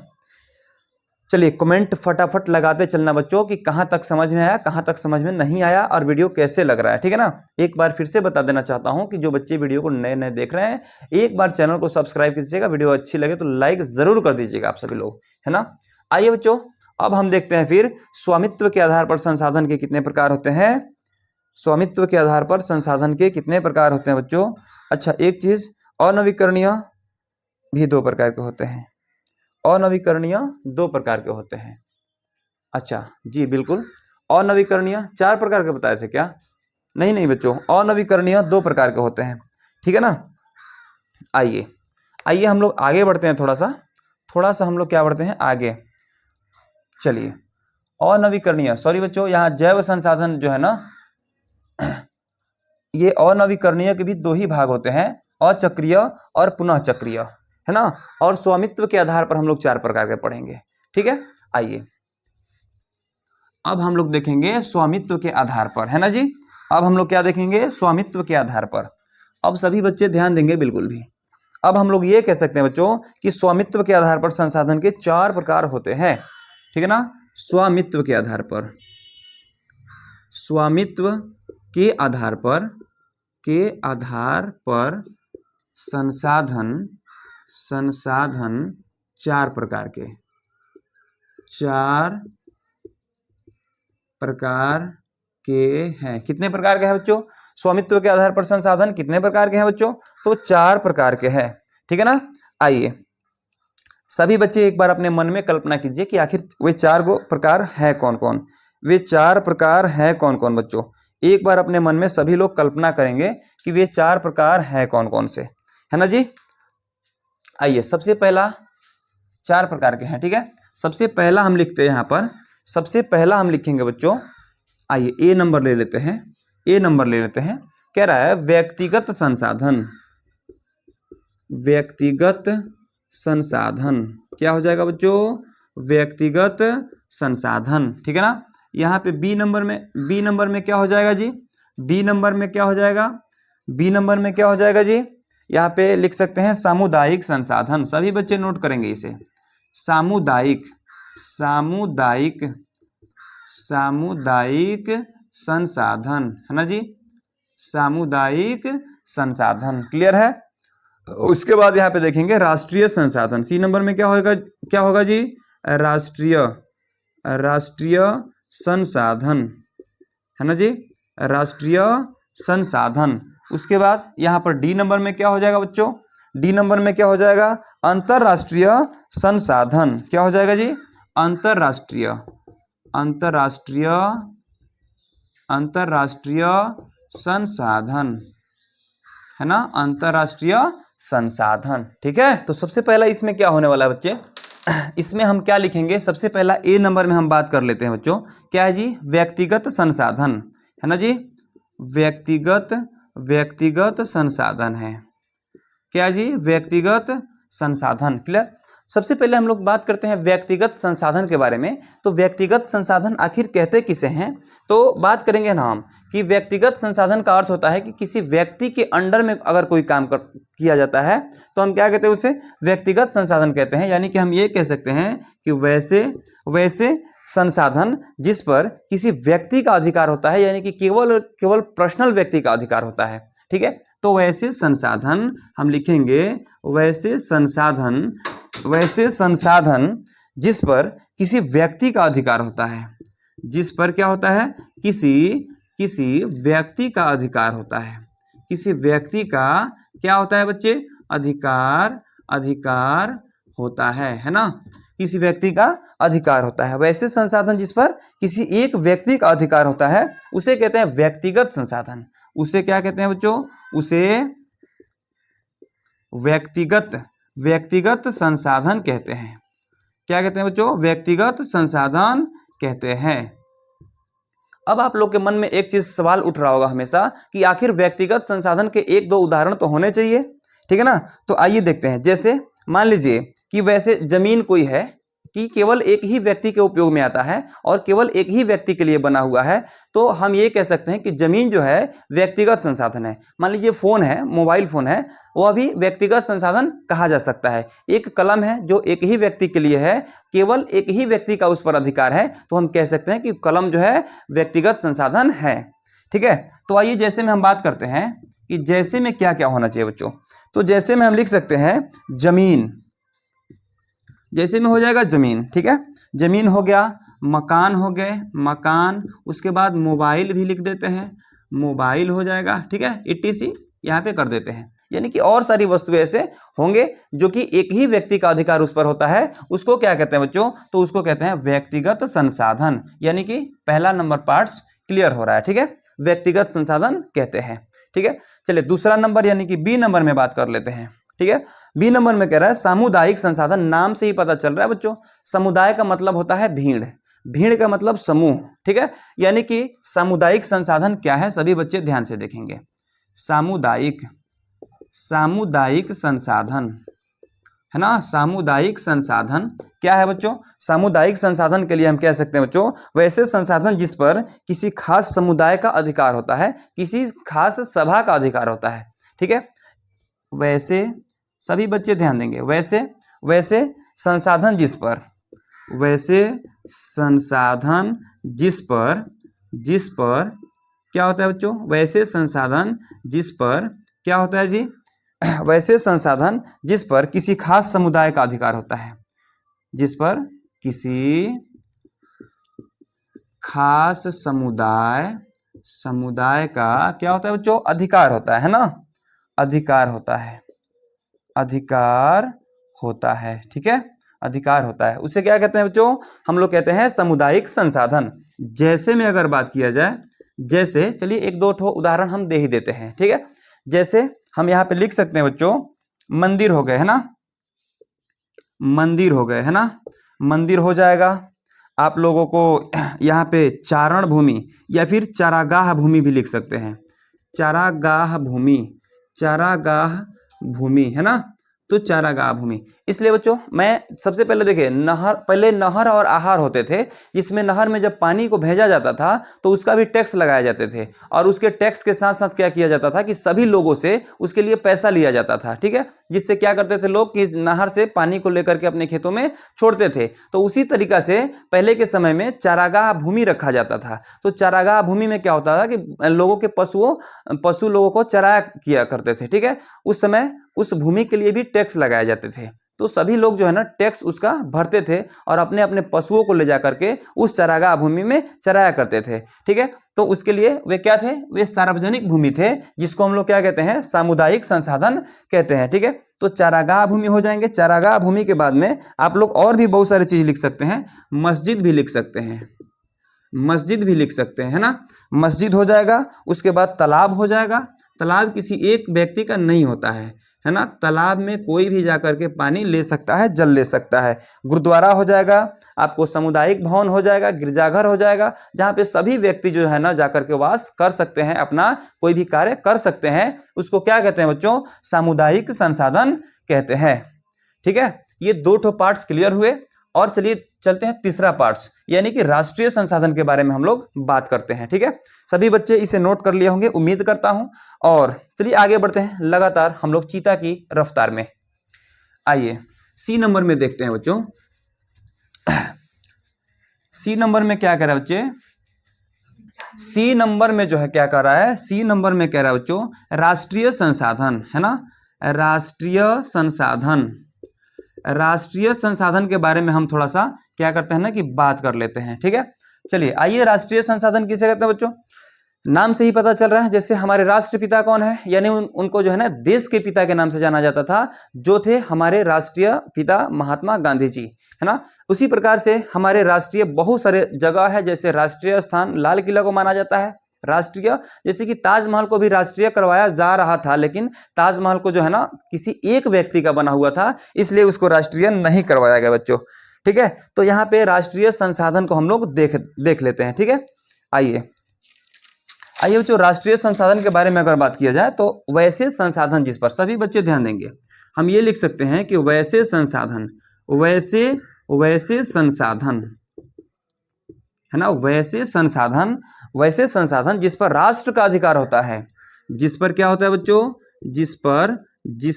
चलिए कमेंट फटाफट लगाते चलना बच्चों कि कहाँ तक समझ में आया, कहाँ तक समझ में नहीं आया, और वीडियो कैसे लग रहा है, ठीक है ना। एक बार फिर से बता देना चाहता हूँ कि जो बच्चे वीडियो को नए नए देख रहे हैं, एक बार चैनल को सब्सक्राइब कीजिएगा, वीडियो अच्छी लगे तो लाइक जरूर कर दीजिएगा आप सभी लोग, है ना। आइए बच्चों, अब हम देखते हैं फिर स्वामित्व के आधार पर संसाधन के कितने प्रकार होते हैं। स्वामित्व के आधार पर संसाधन के कितने प्रकार होते हैं बच्चों। अच्छा, एक चीज, अनवीकरणीय भी दो प्रकार के होते हैं, अनवीकरणीय दो प्रकार के होते हैं। अच्छा जी बिल्कुल, अनवीकरणीय चार प्रकार के बताए थे क्या? नहीं नहीं बच्चों, अनवीकरणीय दो प्रकार के होते हैं, ठीक है ना। आइए आइए हम लोग आगे बढ़ते हैं, थोड़ा सा हम लोग क्या बढ़ते हैं आगे। चलिए, अनवीकरणीय, सॉरी बच्चों, यहाँ जैव संसाधन जो है ना, ये अनवीकरणीय के भी दो ही भाग होते हैं, अचक्रीय और पुनः चक्रीय, है ना। और स्वामित्व के आधार पर हम लोग चार प्रकार के पढ़ेंगे, ठीक है। आइए अब हम लोग देखेंगे स्वामित्व के आधार पर, है ना जी। अब हम लोग क्या देखेंगे, स्वामित्व के आधार पर। अब सभी बच्चे ध्यान देंगे बिल्कुल भी। अब हम लोग ये कह सकते हैं बच्चों कि स्वामित्व के आधार पर संसाधन के चार प्रकार होते हैं, ठीक है ना। स्वामित्व के आधार पर, स्वामित्व के आधार पर संसाधन चार प्रकार के हैं। कितने प्रकार के हैं बच्चों? स्वामित्व के आधार पर संसाधन कितने प्रकार के हैं बच्चों? तो चार प्रकार के हैं, ठीक है ना। आइए सभी बच्चे एक बार अपने मन में कल्पना कीजिए कि आखिर वे चार गो प्रकार है कौन कौन, वे चार प्रकार है कौन कौन बच्चों। एक बार अपने मन में सभी लोग कल्पना करेंगे कि वे चार प्रकार है कौन कौन से, है ना जी। आइए सबसे पहला चार प्रकार के हैं, ठीक है। सबसे पहला हम लिखते हैं यहाँ पर, सबसे पहला हम लिखेंगे बच्चों, आइए ए नंबर ले लेते हैं, ए नंबर ले लेते हैं। कह रहा है व्यक्तिगत संसाधन, व्यक्तिगत संसाधन क्या हो जाएगा बच्चों? व्यक्तिगत संसाधन, ठीक है ना। यहाँ पे बी नंबर में क्या हो जाएगा जी? बी नंबर में क्या हो जाएगा? बी नंबर में क्या हो जाएगा जी? यहाँ पे लिख सकते हैं सामुदायिक संसाधन। सभी बच्चे नोट करेंगे इसे, सामुदायिक संसाधन, है ना जी, सामुदायिक संसाधन, क्लियर है। उसके बाद यहाँ पे देखेंगे राष्ट्रीय संसाधन। सी नंबर में क्या होगा जी? राष्ट्रीय संसाधन, है ना जी, राष्ट्रीय संसाधन। उसके बाद यहाँ पर डी नंबर में क्या हो जाएगा बच्चों? डी नंबर में क्या हो जाएगा? अंतरराष्ट्रीय संसाधन। क्या हो जाएगा जी? अंतरराष्ट्रीय संसाधन, है ना, अंतरराष्ट्रीय संसाधन, ठीक है। तो सबसे पहला इसमें क्या होने वाला है बच्चे, इसमें हम क्या लिखेंगे? सबसे पहला ए नंबर में हम बात कर लेते हैं बच्चों, क्या है जी? व्यक्तिगत संसाधन, है ना जी, व्यक्तिगत संसाधन है। क्या जी? व्यक्तिगत संसाधन, क्लियर। सबसे पहले हम लोग बात करते हैं व्यक्तिगत संसाधन के बारे में। तो व्यक्तिगत संसाधन आखिर कहते किसे हैं? तो बात करेंगे ना हम कि व्यक्तिगत संसाधन का अर्थ होता है कि किसी व्यक्ति के अंडर में अगर कोई काम किया जाता है तो हम क्या कहते हैं? उसे व्यक्तिगत संसाधन कहते हैं। यानी कि हम ये कह सकते हैं कि वैसे संसाधन जिस पर किसी व्यक्ति का अधिकार होता है, यानी कि केवल पर्सनल व्यक्ति का अधिकार होता है, ठीक है। तो वैसे संसाधन हम लिखेंगे, वैसे संसाधन जिस पर किसी व्यक्ति का अधिकार होता है, जिस पर क्या होता है? किसी व्यक्ति का अधिकार होता है, किसी व्यक्ति का क्या होता है बच्चे, अधिकार होता है ना, किसी व्यक्ति का अधिकार होता है। वैसे संसाधन जिस पर किसी एक व्यक्ति का अधिकार होता है उसे कहते हैं व्यक्तिगत संसाधन। उसे क्या कहते हैं बच्चों, उसे व्यक्तिगत संसाधन कहते हैं। क्या कहते हैं बच्चों, व्यक्तिगत संसाधन कहते हैं। अब आप लोग के मन में एक चीज सवाल उठ रहा होगा हमेशा कि आखिर व्यक्तिगत संसाधन के एक दो उदाहरण तो होने चाहिए, ठीक है ना। तो आइए देखते हैं। जैसे मान लीजिए कि वैसे जमीन कोई है कि केवल एक ही व्यक्ति के उपयोग में आता है और केवल एक ही व्यक्ति के लिए बना हुआ है, तो हम ये कह सकते हैं कि जमीन जो है व्यक्तिगत संसाधन है। मान लीजिए फोन है, मोबाइल फोन है, वह भी व्यक्तिगत संसाधन कहा जा सकता है। एक कलम है जो एक ही व्यक्ति के लिए है, केवल एक ही व्यक्ति का उस पर अधिकार है, तो हम कह सकते हैं कि कलम जो है व्यक्तिगत संसाधन है, ठीक है। तो आइए जैसे में हम बात करते हैं कि जैसे में क्या क्या होना चाहिए बच्चों। तो जैसे में हम लिख सकते हैं जमीन, जैसे में हो जाएगा जमीन, ठीक है। जमीन हो गया, मकान हो गए, मकान, उसके बाद मोबाइल भी लिख देते हैं, मोबाइल हो जाएगा, ठीक है। ETC यहाँ पे कर देते हैं। यानी कि और सारी वस्तुएं ऐसे होंगे जो कि एक ही व्यक्ति का अधिकार उस पर होता है, उसको क्या कहते हैं बच्चों, तो उसको कहते हैं व्यक्तिगत संसाधन। यानी कि पहला नंबर पार्ट्स क्लियर हो रहा है, ठीक है। व्यक्तिगत संसाधन कहते हैं, ठीक है। चलिए दूसरा नंबर यानी कि B नंबर में बात कर लेते हैं, ठीक है। B नंबर में कह रहा है सामुदायिक संसाधन। नाम से ही पता चल रहा है बच्चों, समुदाय का मतलब होता है भीड़, भीड़ का मतलब समूह, ठीक है। यानी कि सामुदायिक संसाधन क्या है, सभी बच्चे ध्यान से देखेंगे। सामुदायिक संसाधन है ना, सामुदायिक संसाधन क्या है बच्चों, सामुदायिक संसाधन के लिए हम कह सकते हैं बच्चों वैसे संसाधन जिस पर किसी खास समुदाय का अधिकार होता है, किसी खास सभा का अधिकार होता है, ठीक है। वैसे सभी बच्चे ध्यान देंगे, वैसे संसाधन जिस पर, वैसे संसाधन जिस पर क्या होता है बच्चों, वैसे संसाधन जिस पर क्या होता है जी, वैसे संसाधन जिस पर किसी खास समुदाय का अधिकार होता है, जिस पर किसी खास समुदाय का क्या होता है बच्चों, अधिकार होता है ना, अधिकार होता है, ठीक है, अधिकार होता है। उसे क्या कहते हैं बच्चों, हम लोग कहते हैं सामुदायिक संसाधन। जैसे में अगर बात किया जाए, जैसे चलिए एक दो ठो उदाहरण हम दे ही देते हैं, ठीक है। जैसे हम यहाँ पे लिख सकते हैं बच्चों मंदिर हो गए, है ना, मंदिर हो गए, है ना, मंदिर हो जाएगा। आप लोगों को यहाँ पे चारण भूमि या फिर चारागाह भूमि भी लिख सकते हैं, चारागाह भूमि है ना, तो चारागाह भूमि। इसलिए बच्चों मैं सबसे पहले देखिए पहले नहर और आहार होते थे, जिसमें नहर में जब पानी को भेजा जाता था तो उसका भी टैक्स लगाए जाते थे, और उसके टैक्स के साथ साथ क्या किया जाता था कि सभी लोगों से उसके लिए पैसा लिया जाता था, ठीक है। जिससे क्या करते थे लोग कि नहर से पानी को लेकर के अपने खेतों में छोड़ते थे। तो उसी तरीका से पहले के समय में चारागाह भूमि रखा जाता था। तो चारागाह भूमि में क्या होता था कि लोगों के पशु लोगों को चराया किया करते थे, ठीक है। उस समय उस भूमि के लिए भी टैक्स लगाए जाते थे, तो सभी लोग जो है ना टैक्स उसका भरते थे और अपने अपने पशुओं को ले जा करके उस चारागाह भूमि में चराया करते थे, ठीक है। तो उसके लिए वे क्या थे, वे सार्वजनिक भूमि थे, जिसको हम लोग क्या कहते हैं, सामुदायिक संसाधन कहते हैं, ठीक है। तो चारागाह भूमि हो जाएंगे। चारागाह भूमि के बाद में आप लोग और भी बहुत सारी चीज लिख सकते हैं, मस्जिद भी लिख सकते हैं, है ना, मस्जिद हो जाएगा। उसके बाद तालाब हो जाएगा। तालाब किसी एक व्यक्ति का नहीं होता है ना, तालाब में कोई भी जाकर के पानी ले सकता है, जल ले सकता है। गुरुद्वारा हो जाएगा, आपको सामुदायिक भवन हो जाएगा, गिरजाघर हो जाएगा, जहाँ पे सभी व्यक्ति जो है ना जाकर के वास कर सकते हैं, अपना कोई भी कार्य कर सकते हैं। उसको क्या कहते हैं बच्चों, सामुदायिक संसाधन कहते हैं, ठीक है। ये दो ठो पार्ट्स क्लियर हुए। और चलिए चलते हैं तीसरा पार्ट्स, यानी कि राष्ट्रीय संसाधन के बारे में हम लोग बात करते हैं, ठीक है। सभी बच्चे इसे नोट कर लिए होंगे उम्मीद करता हूं। और चलिए आगे बढ़ते हैं लगातार हम लोग चीता की रफ्तार में। आइए C नंबर में देखते हैं बच्चों, C नंबर में क्या कह रहा है बच्चे, C नंबर में जो है क्या कर रहा है, C नंबर में कह रहा है बच्चों राष्ट्रीय संसाधन, है ना, राष्ट्रीय संसाधन के बारे में हम थोड़ा सा क्या करते हैं ना कि बात कर लेते हैं, ठीक है। चलिए आइए, राष्ट्रीय संसाधन किसे कहते हैं बच्चों, नाम से ही पता चल रहा है, जैसे हमारे राष्ट्रपिता कौन है, यानी उनको जो है ना देश के पिता के नाम से जाना जाता था, जो थे हमारे राष्ट्रीय पिता महात्मा गांधी जी, है ना। उसी प्रकार से हमारे राष्ट्रीय बहुत सारे जगह है, जैसे राष्ट्रीय स्थान लाल किला को माना जाता है राष्ट्रीय, जैसे कि ताजमहल को भी राष्ट्रीय करवाया जा रहा था, लेकिन ताजमहल को जो है ना किसी एक व्यक्ति का बना हुआ था, इसलिए उसको राष्ट्रीय नहीं करवाया गया बच्चों, ठीक है। तो यहाँ पे राष्ट्रीय संसाधन को हम लोग देख लेते हैं, ठीक है। आइए बच्चों, राष्ट्रीय संसाधन के बारे में अगर बात किया जाए तो वैसे संसाधन जिस पर सभी बच्चे ध्यान देंगे, हम ये लिख सकते हैं कि वैसे संसाधन, वैसे संसाधन, है ना, वैसे संसाधन जिस पर राष्ट्र का अधिकार होता है, जिस पर क्या होता है बच्चों, जिस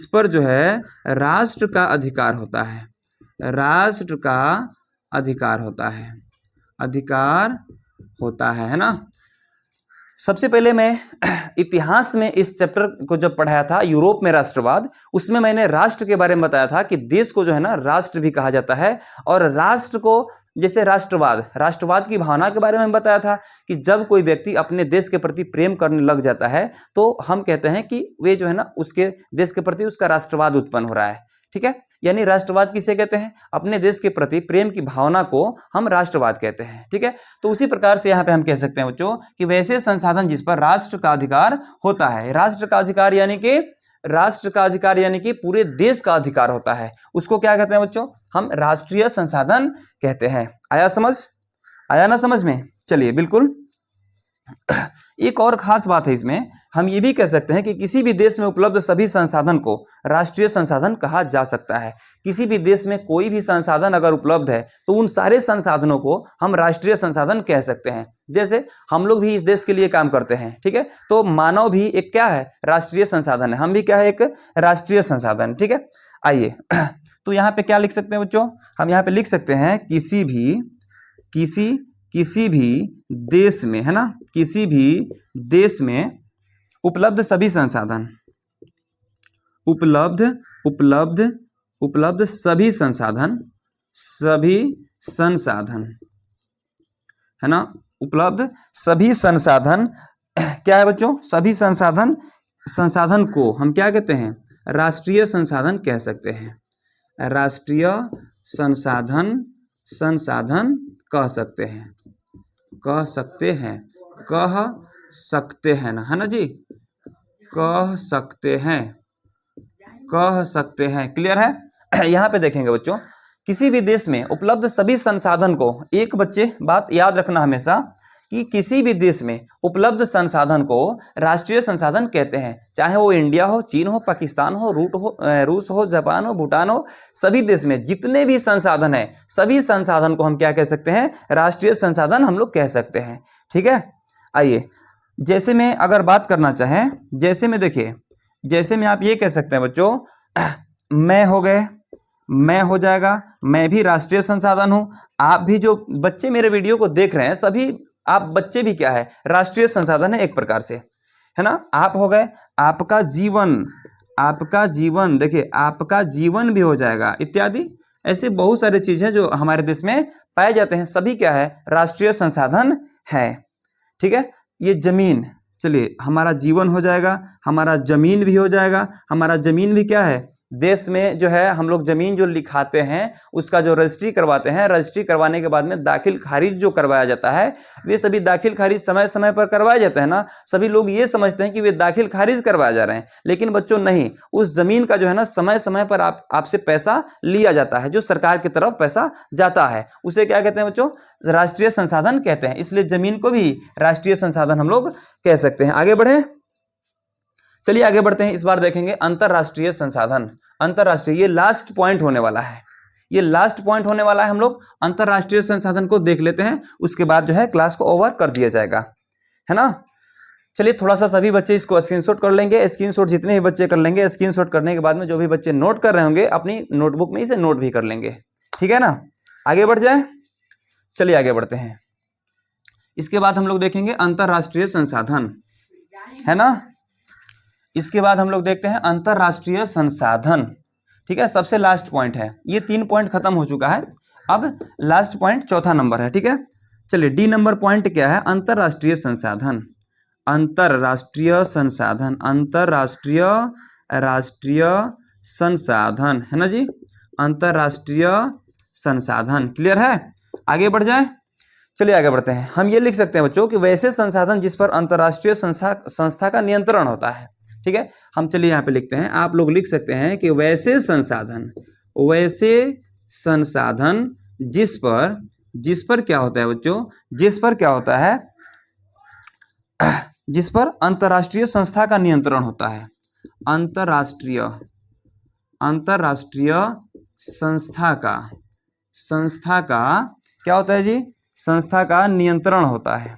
पर जो है राष्ट्र का अधिकार होता है, राष्ट्र का अधिकार होता है ना। सबसे पहले मैं इतिहास में इस चैप्टर को जब पढ़ाया था, यूरोप में राष्ट्रवाद, उसमें मैंने राष्ट्र के बारे में बताया था कि देश को जो है ना राष्ट्र भी कहा जाता है, और राष्ट्र को जैसे राष्ट्रवाद की भावना के बारे में बताया था कि जब कोई व्यक्ति अपने देश के प्रति प्रेम करने लग जाता है तो हम कहते हैं कि वे जो है ना उसके देश के प्रति उसका राष्ट्रवाद उत्पन्न हो रहा है, ठीक है। यानी राष्ट्रवाद किसे कहते हैं, अपने देश के प्रति प्रेम की भावना को हम राष्ट्रवाद कहते हैं, ठीक है। तो उसी प्रकार से यहाँ पे हम कह सकते हैं बच्चों कि वैसे संसाधन जिस पर राष्ट्र का अधिकार होता है, राष्ट्र का अधिकार यानी कि पूरे देश का अधिकार होता है, उसको क्या कहते हैं बच्चों, हम राष्ट्रीय संसाधन कहते हैं। आया ना समझ में? चलिए, बिल्कुल। एक और खास बात है इसमें, हम ये भी कह सकते हैं कि किसी भी देश में उपलब्ध सभी संसाधन को राष्ट्रीय संसाधन कहा जा सकता है। किसी भी देश में कोई भी संसाधन अगर उपलब्ध है तो उन सारे संसाधनों को हम राष्ट्रीय संसाधन कह सकते हैं। जैसे हम लोग भी इस देश के लिए काम करते हैं, ठीक है, तो मानव भी एक क्या है, राष्ट्रीय संसाधन है, हम भी क्या है, एक राष्ट्रीय संसाधन, ठीक है। आइए तो यहाँ पे क्या लिख सकते हैं बच्चों, हम यहाँ पे लिख सकते हैं किसी भी देश में, है ना, किसी भी देश में उपलब्ध सभी संसाधन, उपलब्ध सभी संसाधन, है ना, उपलब्ध सभी संसाधन क्या है बच्चों, सभी संसाधन को हम क्या कहते हैं, राष्ट्रीय संसाधन कह सकते हैं, राष्ट्रीय संसाधन कह सकते हैं ना, है ना जी, कह सकते हैं, क्लियर है। यहाँ पे देखेंगे बच्चों, किसी भी देश में उपलब्ध सभी संसाधन को, एक बच्चे बात याद रखना हमेशा कि किसी भी देश में उपलब्ध संसाधन को राष्ट्रीय संसाधन कहते हैं, चाहे वो इंडिया हो, चीन हो, पाकिस्तान हो, रूस हो, जापान हो, भूटान हो, सभी देश में जितने भी संसाधन है, सभी संसाधन को हम क्या कह सकते हैं, राष्ट्रीय संसाधन हम लोग कह सकते हैं, ठीक है। आइए, जैसे में अगर बात करना चाहें, जैसे में देखिए, जैसे में आप ये कह सकते हैं बच्चों, मैं हो गए, मैं हो जाएगा, मैं भी राष्ट्रीय संसाधन हूं, आप भी जो बच्चे मेरे वीडियो को देख रहे हैं, सभी आप बच्चे भी क्या है, राष्ट्रीय संसाधन है एक प्रकार से, है ना। आप हो गए, आपका जीवन देखिए, आपका जीवन भी हो जाएगा, इत्यादि ऐसे बहुत सारे चीजें जो हमारे देश में पाए जाते हैं, सभी क्या है, राष्ट्रीय संसाधन है, ठीक है। ये जमीन, चलिए हमारा जीवन हो जाएगा, हमारा जमीन भी हो जाएगा, हमारा जमीन भी क्या है, देश में जो है हम लोग जमीन जो लिखाते हैं उसका जो रजिस्ट्री करवाते हैं, रजिस्ट्री करवाने के बाद में दाखिल खारिज जो करवाया जाता है, वे सभी दाखिल खारिज समय समय पर करवाए जाते हैं ना। सभी लोग ये समझते हैं कि वे दाखिल खारिज करवाए जा रहे हैं, लेकिन बच्चों नहीं, उस जमीन का जो है ना समय समय पर आपसे पैसा लिया जाता है, जो सरकार की तरफ पैसा जाता है, उसे क्या कहते हैं बच्चों, राष्ट्रीय संसाधन कहते हैं। इसलिए जमीन को भी राष्ट्रीय संसाधन हम लोग कह सकते हैं। आगे बढ़े, चलिए आगे बढ़ते हैं। इस बार देखेंगे अंतरराष्ट्रीय संसाधन, अंतरराष्ट्रीय, ये लास्ट पॉइंट होने वाला है, हम लोग अंतरराष्ट्रीय संसाधन को देख लेते हैं, उसके बाद जो है क्लास को ओवर कर दिया जाएगा, है ना। चलिए थोड़ा सा सभी बच्चे इसको स्क्रीनशॉट कर लेंगे, स्क्रीनशॉट जितने भी बच्चे कर लेंगे, स्क्रीनशॉट करने के बाद में जो भी बच्चे नोट कर रहे होंगे अपनी नोटबुक में इसे नोट भी कर लेंगे, ठीक है ना। आगे बढ़ जाए, चलिए आगे बढ़ते हैं। इसके बाद हम लोग देखेंगे अंतरराष्ट्रीय संसाधन, है ना। इसके बाद हम लोग देखते हैं अंतरराष्ट्रीय संसाधन, ठीक है, सबसे लास्ट पॉइंट है, ये 3 पॉइंट खत्म हो चुका है, अब लास्ट पॉइंट चौथा नंबर है, ठीक है। चलिए डी नंबर पॉइंट क्या है, अंतरराष्ट्रीय संसाधन। अंतरराष्ट्रीय संसाधन, अंतरराष्ट्रीय राष्ट्रीय संसाधन, है ना जी, अंतरराष्ट्रीय संसाधन। क्लियर है? आगे बढ़ जाए, चलिए आगे बढ़ते हैं। हम ये लिख सकते हैं बच्चों कि वैसे संसाधन जिस पर अंतरराष्ट्रीय संस्था का नियंत्रण होता है। ठीक है, हम चलिए यहाँ पे लिखते हैं, आप लोग लिख सकते हैं कि वैसे संसाधन, वैसे संसाधन जिस पर क्या होता है बच्चों, जिस पर क्या होता है, जिस पर अंतरराष्ट्रीय संस्था का नियंत्रण होता है। अंतरराष्ट्रीय संस्था का क्या होता है जी, संस्था का नियंत्रण होता है,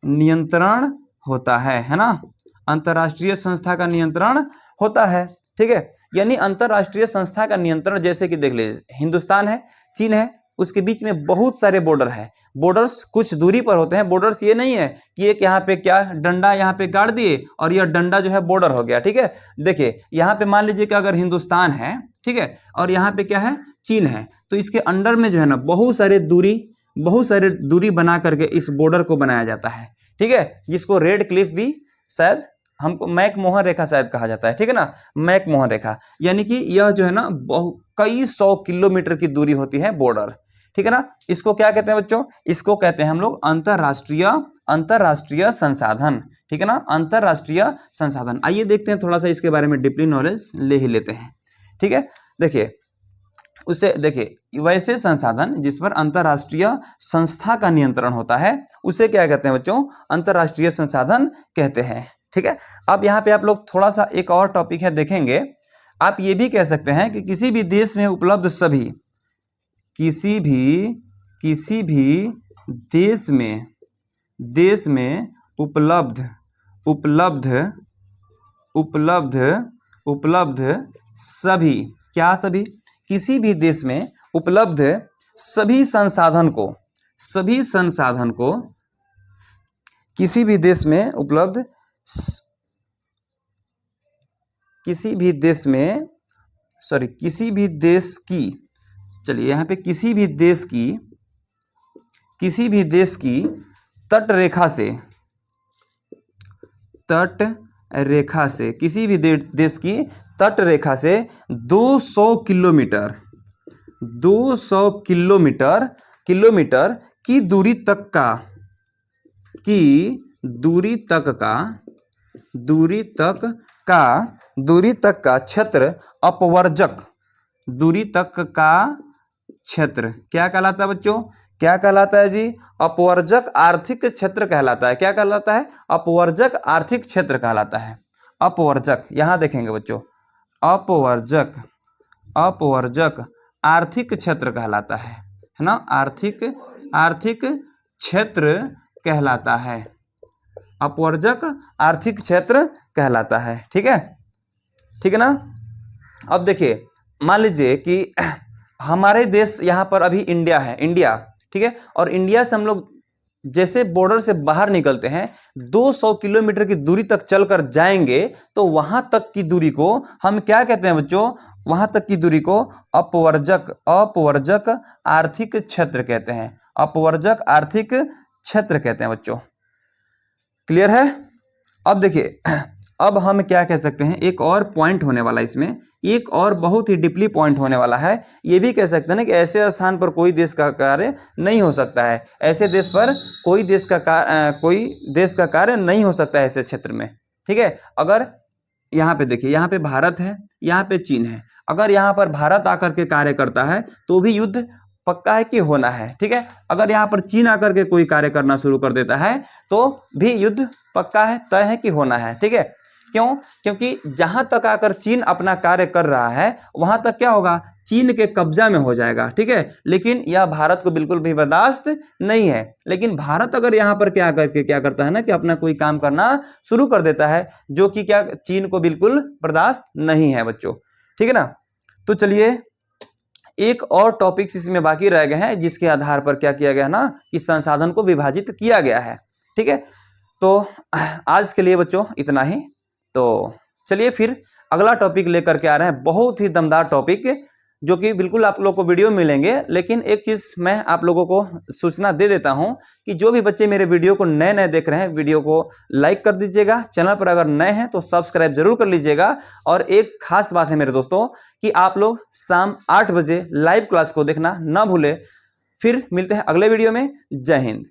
नियंत्रण होता है ना, अंतरराष्ट्रीय संस्था का नियंत्रण होता है। ठीक है, यानी अंतरराष्ट्रीय संस्था का नियंत्रण, जैसे कि देख लीजिए हिंदुस्तान है, चीन है, उसके बीच में बहुत सारे बॉर्डर है। बॉर्डर्स कुछ दूरी पर होते हैं। बॉर्डर्स ये नहीं है कि एक यहाँ पे क्या डंडा यहाँ पे गाड़ दिए और यह डंडा जो है बॉर्डर हो गया। ठीक है, देखिए यहाँ पे मान लीजिए कि अगर हिंदुस्तान है, ठीक है, और यहाँ पे क्या है, चीन है, तो इसके अंडर में जो है ना बहुत सारे दूरी बना करके इस बॉर्डर को बनाया जाता है। ठीक है, जिसको रेड क्लिफ भी शायद हमको मैकमोहन रेखा शायद कहा जाता है। ठीक है ना, मैकमोहन रेखा, यानी कि यह जो है ना कई 100 किलोमीटर की दूरी होती है बॉर्डर। ठीक है ना, इसको क्या कहते हैं बच्चों, इसको कहते हैं हम लोग अंतरराष्ट्रीय संसाधन। ठीक है ना, अंतरराष्ट्रीय संसाधन। आइए देखते हैं थोड़ा सा इसके बारे में डीपली नॉलेज ले ही लेते हैं। ठीक है, देखिए उसे देखिए वैसे संसाधन जिस पर अंतरराष्ट्रीय संस्था का नियंत्रण होता है उसे क्या कहते हैं बच्चों, अंतरराष्ट्रीय संसाधन कहते हैं। ठीक है, अब यहाँ पे आप लोग थोड़ा सा एक और टॉपिक है देखेंगे, आप ये भी कह सकते हैं कि किसी भी देश में उपलब्ध सभी, किसी भी देश में उपलब्ध सभी, क्या सभी, किसी भी देश में उपलब्ध सभी संसाधन को, किसी भी देश में उपलब्ध, किसी भी देश की, चलिए यहाँ पे किसी भी देश की तट रेखा से किसी भी देश की तट रेखा से 200 किलोमीटर की दूरी तक का क्षेत्र अपवर्जक, दूरी तक का क्षेत्र क्या कहलाता है बच्चों, क्या कहलाता है जी, अपवर्जक आर्थिक क्षेत्र कहलाता है। क्या कहलाता है, अपवर्जक आर्थिक क्षेत्र कहलाता है। अपवर्जक, यहां देखेंगे बच्चों, अपवर्जक आर्थिक क्षेत्र कहलाता है ना, आर्थिक क्षेत्र कहलाता है, अपवर्जक आर्थिक क्षेत्र कहलाता है। ठीक है ना। अब देखिए मान लीजिए कि हमारे देश यहाँ पर अभी इंडिया है, इंडिया, ठीक है, और इंडिया से हम लोग जैसे बॉर्डर से बाहर निकलते हैं 200 किलोमीटर की दूरी तक चलकर जाएंगे तो वहां तक की दूरी को हम क्या कहते हैं बच्चों, वहां तक की दूरी को अपवर्जक आर्थिक क्षेत्र कहते हैं, अपवर्जक आर्थिक क्षेत्र कहते हैं बच्चों। क्लियर है। अब देखिए अब हम क्या कह सकते हैं, एक और पॉइंट होने वाला इसमें, एक और बहुत ही डीपली पॉइंट होने वाला है। ये भी कह सकते हैं ना कि ऐसे स्थान पर कोई देश का कार्य नहीं हो सकता है, ऐसे देश पर कोई देश का कार्य नहीं हो सकता है ऐसे क्षेत्र में। ठीक है, अगर यहाँ पे देखिए, यहाँ पे भारत है, यहाँ पे चीन है, अगर यहाँ पर भारत आकर के कार्य करता है तो भी युद्ध पक्का है कि होना है। ठीक है, अगर यहाँ पर चीन आकर के कोई कार्य करना शुरू कर देता है तो भी युद्ध पक्का है, तय है कि होना है। ठीक है, क्यों, क्योंकि जहां तक आकर चीन अपना कार्य कर रहा है वहां तक क्या होगा, चीन के कब्जा में हो जाएगा। ठीक है, लेकिन यह भारत को बिल्कुल भी बर्दाश्त नहीं है। लेकिन भारत अगर यहाँ पर क्या करके क्या करता है ना कि अपना कोई काम करना शुरू कर देता है जो कि क्या चीन को बिल्कुल बर्दाश्त नहीं है बच्चों। ठीक है ना। तो चलिए एक और टॉपिक्स इसमें बाकी रह गए हैं जिसके आधार पर क्या किया गया ना कि संसाधन को विभाजित किया गया है। ठीक है, तो आज के लिए बच्चों इतना ही। तो चलिए फिर अगला टॉपिक लेकर के आ रहे हैं, बहुत ही दमदार टॉपिक, जो कि बिल्कुल आप लोगों को वीडियो मिलेंगे। लेकिन एक चीज़ मैं आप लोगों को सूचना दे देता हूं कि जो भी बच्चे मेरे वीडियो को नए नए देख रहे हैं, वीडियो को लाइक कर दीजिएगा, चैनल पर अगर नए हैं तो सब्सक्राइब जरूर कर लीजिएगा। और एक खास बात है मेरे दोस्तों कि आप लोग शाम 8 बजे लाइव क्लास को देखना ना भूले। फिर मिलते हैं अगले वीडियो में। जय हिंद।